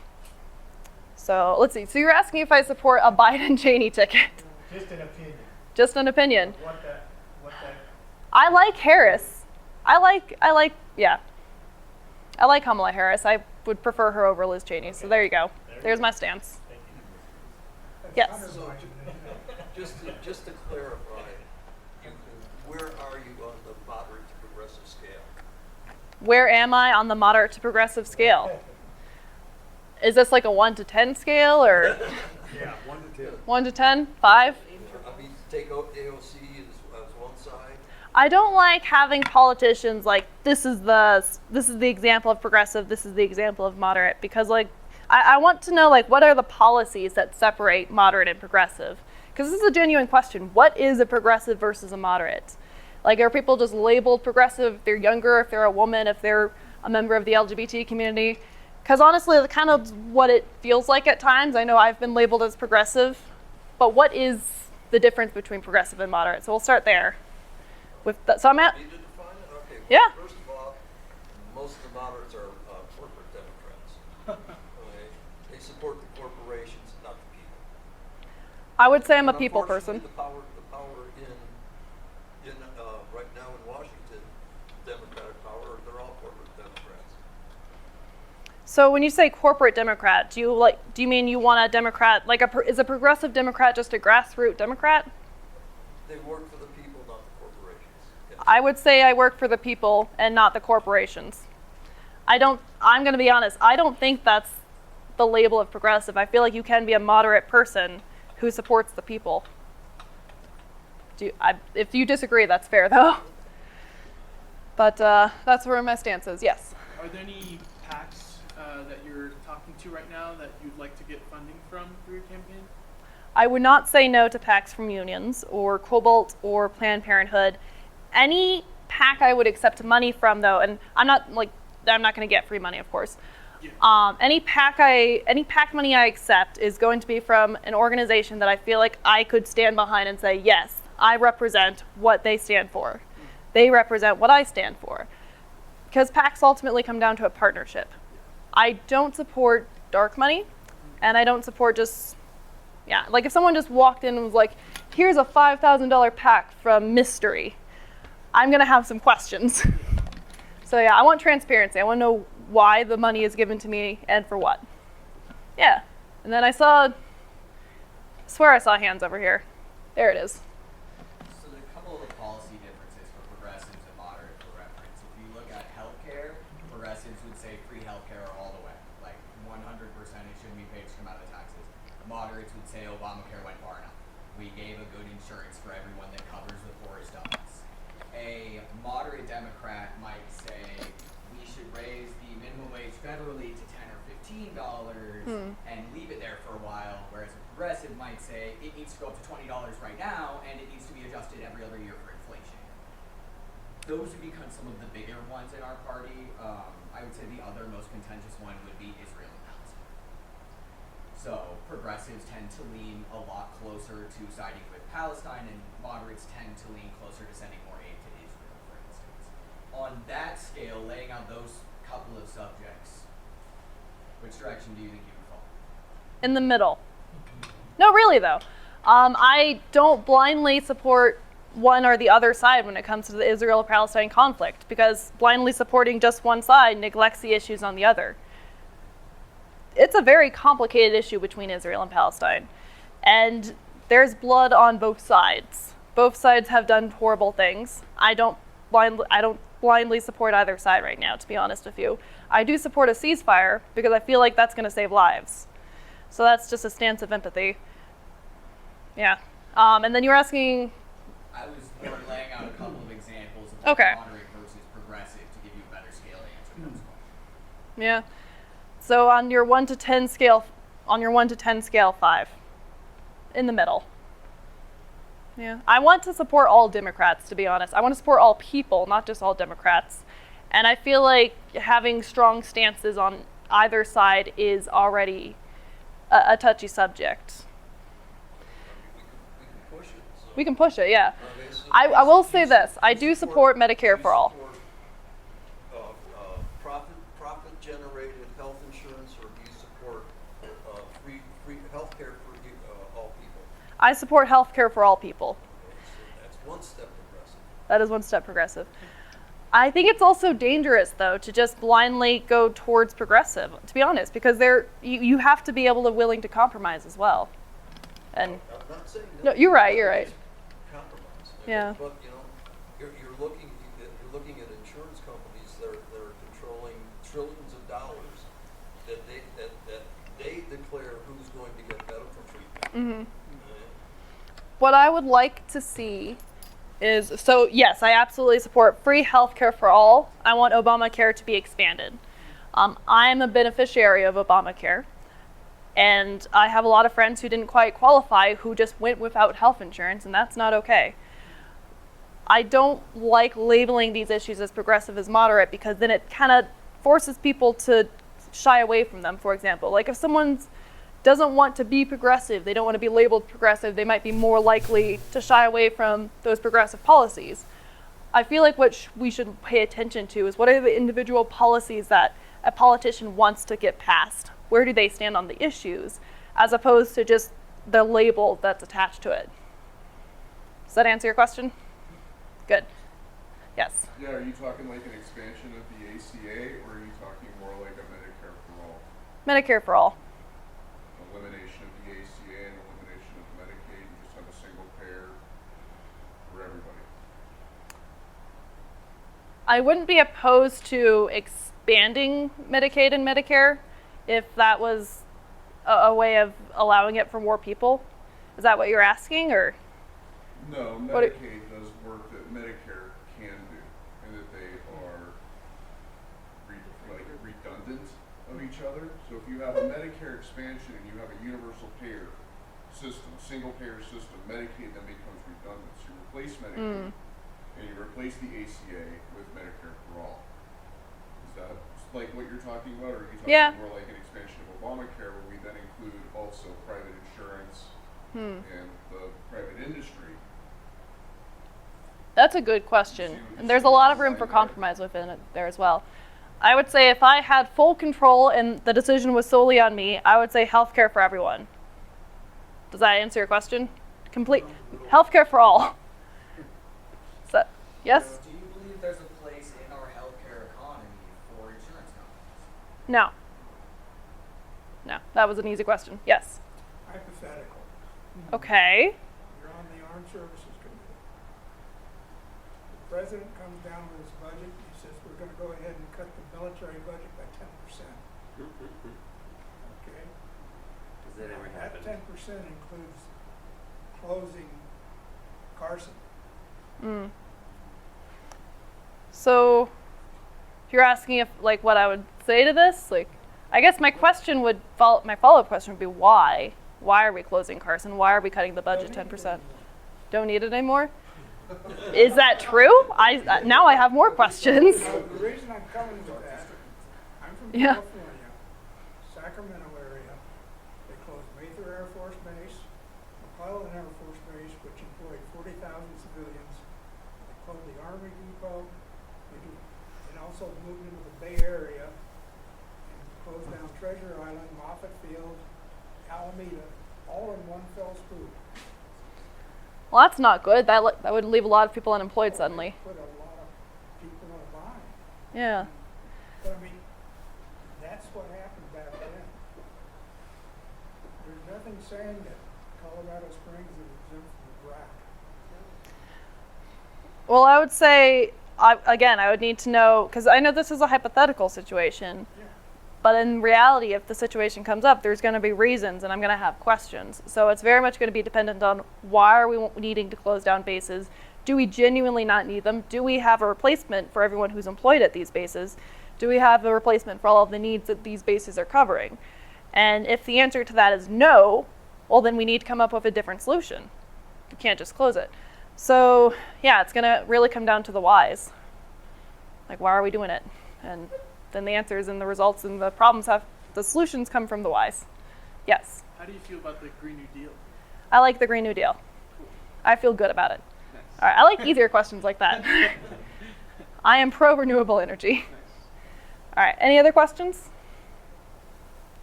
So let's see. So you're asking if I support a Biden-Cheney ticket. Just an opinion. Just an opinion. What that. I like Harris. I like Kamala Harris. I would prefer her over Liz Cheney. So there you go. There's my stance. Thank you. Yes. So, just to clarify, where are you on the moderate to progressive scale? Where am I on the moderate to progressive scale? Is this like a 1 to 10 scale or Yeah, 1 to 10. 1 to 10? 5? I mean, take AOC as one side. I don't like having politicians like this is the example of progressive, this is the example of moderate, because like I want to know like what are the policies that separate moderate and progressive? Because this is a genuine question. What is a progressive versus a moderate? Like, are people just labeled progressive if they're younger, if they're a woman, if they're a member of the LGBT community? Because honestly, that's kind of what it feels like at times. I know I've been labeled as progressive, but what is the difference between progressive and moderate? So we'll start there. So I'm at. Need to define it? Okay. Well, Yeah. First of all, most of the moderates are corporate Democrats. Okay. They support the corporations, not the people. I would say I'm a And people person. unfortunately, the power right now in Washington, Democratic power, they're all corporate Democrats. So when you say corporate Democrat, do you mean you want a Democrat, is a progressive Democrat just a grassroots Democrat? They work for the people, not the corporations. Yes. I would say I work for the people and not the corporations. I'm going to be honest, I don't think that's the label of progressive. I feel like you can be a moderate person who supports the people. If you disagree, that's fair though. But that's where my stance is, yes. Are there any PACs that you're talking to right now that you'd like to get funding from through your campaign? I would not say no to PACs from unions or Cobalt or Planned Parenthood. Any PAC I would accept money from though, and I'm not going to get free money, of course. Yeah. Any PAC money I accept is going to be from an organization that I feel like I could stand behind and say, yes, I represent what they stand for. They represent what I stand for. Because PACs ultimately come down to a partnership. I don't support dark money, and I don't support if someone just walked in and was like, here's a $5,000 PAC from Mystery, I'm going to have some questions. So yeah, I want transparency. I want to know why the money is given to me and for what. Yeah. And then I swear I saw hands over here. There it is. So there are a couple of the policy differences for progressives and moderates for reference. If you look at healthcare, progressives would say free healthcare all the way. Like 100% it shouldn't be paid to come out of the taxes. Moderates would say Obamacare went far enough. We gave a good insurance for everyone that covers the poorest of us. A moderate Democrat might say we should raise the minimum wage federally to $10 or $15 and leave it there for a while, whereas a progressive might say it needs to go up to $20 right now and it needs to be adjusted every other year for inflation. Those would become some of the bigger ones in our party. I would say the other most contentious one would be Israel and Palestine. So progressives tend to lean a lot closer to siding with Palestine, and moderates tend to lean closer to sending more aid to Israel, for instance. On that scale, laying out those couple of subjects, which direction do you think you would fall? In the middle. No, really though. I don't blindly support one or the other side when it comes to the Israel-Palestine conflict, because blindly supporting just one side neglects the issues on the other. It's a very complicated issue between Israel and Palestine, and there's blood on both sides. Both sides have done horrible things. I don't blindly support either side right now, to be honest with you. I do support a ceasefire because I feel like that's going to save lives. So that's just a stance of empathy. Yeah. And then you were asking... I was more laying out a couple of examples of Okay. moderate versus progressive to give you a better scale to answer those questions. Yeah. So on your 1 to 10 scale, 5. In the middle. Yeah. I want to support all Democrats, to be honest. I want to support all people, not just all Democrats. And I feel like having strong stances on either side is already a touchy subject. We can push it. So. We can push it, yeah. Okay, so I will do say you this. su- I do you do support Medicare do for you all. support, profit-generated health insurance, or do you support free health care for all people? I support health care for all people. Okay, so that's one step progressive. That is one step progressive. I think it's also dangerous, though, to just blindly go towards progressive, to be honest, because you have to be able to willing to compromise as well. And I'm not saying no, you're right. You're right. Compromise. Yeah. But you're looking at insurance companies that are controlling trillions of dollars that they declare who's going to get medical treatment. What I would like to see is, so yes, I absolutely support free healthcare for all. I want Obamacare to be expanded. I'm a beneficiary of Obamacare, and I have a lot of friends who didn't quite qualify who just went without health insurance, and that's not okay. I don't like labeling these issues as progressive as moderate, because then it kind of forces people to shy away from them, for example. Like if someone doesn't want to be progressive, they don't want to be labeled progressive, they might be more likely to shy away from those progressive policies. I feel like what we should pay attention to is what are the individual policies that a politician wants to get passed? Where do they stand on the issues? As opposed to just the label that's attached to it. Does that answer your question? Good. Yes. Yeah, are you talking like an expansion of the ACA, or are you talking more like a Medicare for all? Medicare for all. Elimination of the ACA and elimination of Medicaid, and just have a single payer for everybody. I wouldn't be opposed to expanding Medicaid and Medicare if that was a way of allowing it for more people. Is that what you're asking, or? No, What it- Medicaid does work that Medicare can do, and that they are redundant of each other. So if you have a Medicare expansion and you have a universal payer system, single payer system, Medicaid then becomes redundant. So you replace Medicaid and you replace the ACA with Medicare for all. Is that like what you're talking about, or are you talking more like an expansion of Obamacare, where we then include also private insurance and the private industry? That's a good question. And there's a lot of room for compromise within it there as well. I would say if I had full control and the decision was solely on me, I would say healthcare for everyone. Does that answer your question? Complete healthcare for all. So, yes? Do you believe there's a place in our healthcare economy for insurance companies? No. No, that was an easy question. Yes. Hypothetical. Okay. You're on the Armed Services Committee. The president comes down with his budget. He says, we're going to go ahead and cut the military budget by 10%. Okay? Has that ever That happened? 10% includes closing Carson. So, you're asking if, like, what I would say to this? Like, I guess my follow-up question would be why? Why are we closing Carson? Why are we cutting the budget 10%? Don't need it anymore? Is that true? Now I have more questions. The reason I'm coming to that, I'm from Yeah. California, Sacramento area. They closed Mather Air Force Base, McClellan Air Force Base, which employed 40,000 civilians. They closed the Army Depot, and also moved into the Bay Area, and closed down Treasure Island, Moffett Field, Alameda, all in one fell swoop. Well, that's not good. That would leave a lot of people unemployed suddenly. Put a lot of people in a bind. Yeah. But I mean, that's what happened back then. There's nothing saying that Colorado Springs is exempt from BRAC. Well, I would say, I would need to know, because I know this is a hypothetical situation, Yeah. but in reality, if the situation comes up, there's going to be reasons, and I'm going to have questions. So it's very much going to be dependent on why are we needing to close down bases? Do we genuinely not need them? Do we have a replacement for everyone who's employed at these bases? Do we have a replacement for all of the needs that these bases are covering? And if the answer to that is no, well, then we need to come up with a different solution. You can't just close it. So, yeah, it's going to really come down to the whys. Like, why are we doing it? And then the answers and the results and the the solutions come from the whys. Yes. How do you feel about the Green New Deal? I like the Green New Deal. I feel good about it. Nice. All right, I like easier questions like that. I am pro renewable energy. All right, any other questions?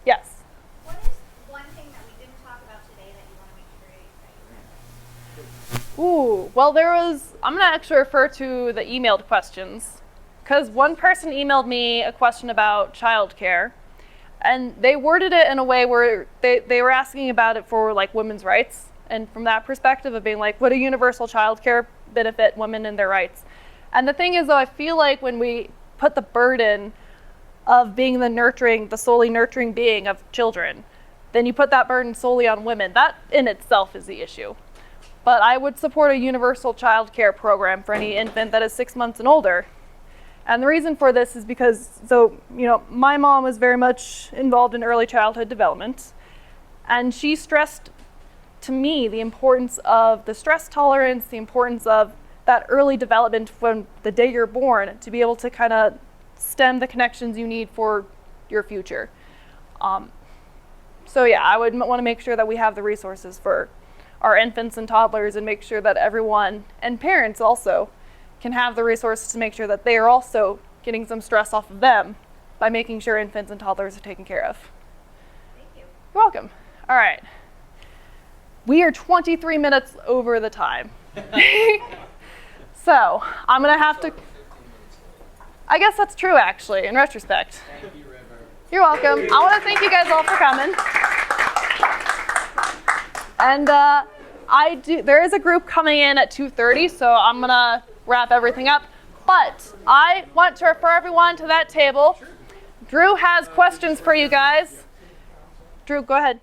Yes. What is one thing that we didn't talk about today that you want to make sure that you Ooh, well, I'm going to actually refer to the emailed questions, because one person emailed me a question about childcare, and they worded it in a way where they were asking about it for, like, women's rights, and from that perspective of being like, would a universal childcare benefit women and their rights? And the thing is, though, I feel like when we put the burden of being the solely nurturing being of children, then you put that burden solely on women. That in itself is the issue. But I would support a universal child care program for any infant that is 6 months and older. And the reason for this is because, my mom was very much involved in early childhood development, and she stressed to me the importance of the stress tolerance, the importance of that early development from the day you're born to be able to kind of stem the connections you need for your future. So yeah, I would want to make sure that we have the resources for our infants and toddlers, and make sure that everyone, and parents also, can have the resources to make sure that they are also getting some stress off of them by making sure infants and toddlers are taken care of. Thank you. You're welcome. All right. We are 23 minutes over the time. So I'm going to have to, I guess that's true actually, in retrospect. Thank you, River. You're welcome. I want to thank you guys all for coming. And there is a group coming in at 2:30, so I'm going to wrap everything up. But I want to refer everyone to that table. Drew has questions for you guys. Drew, go ahead.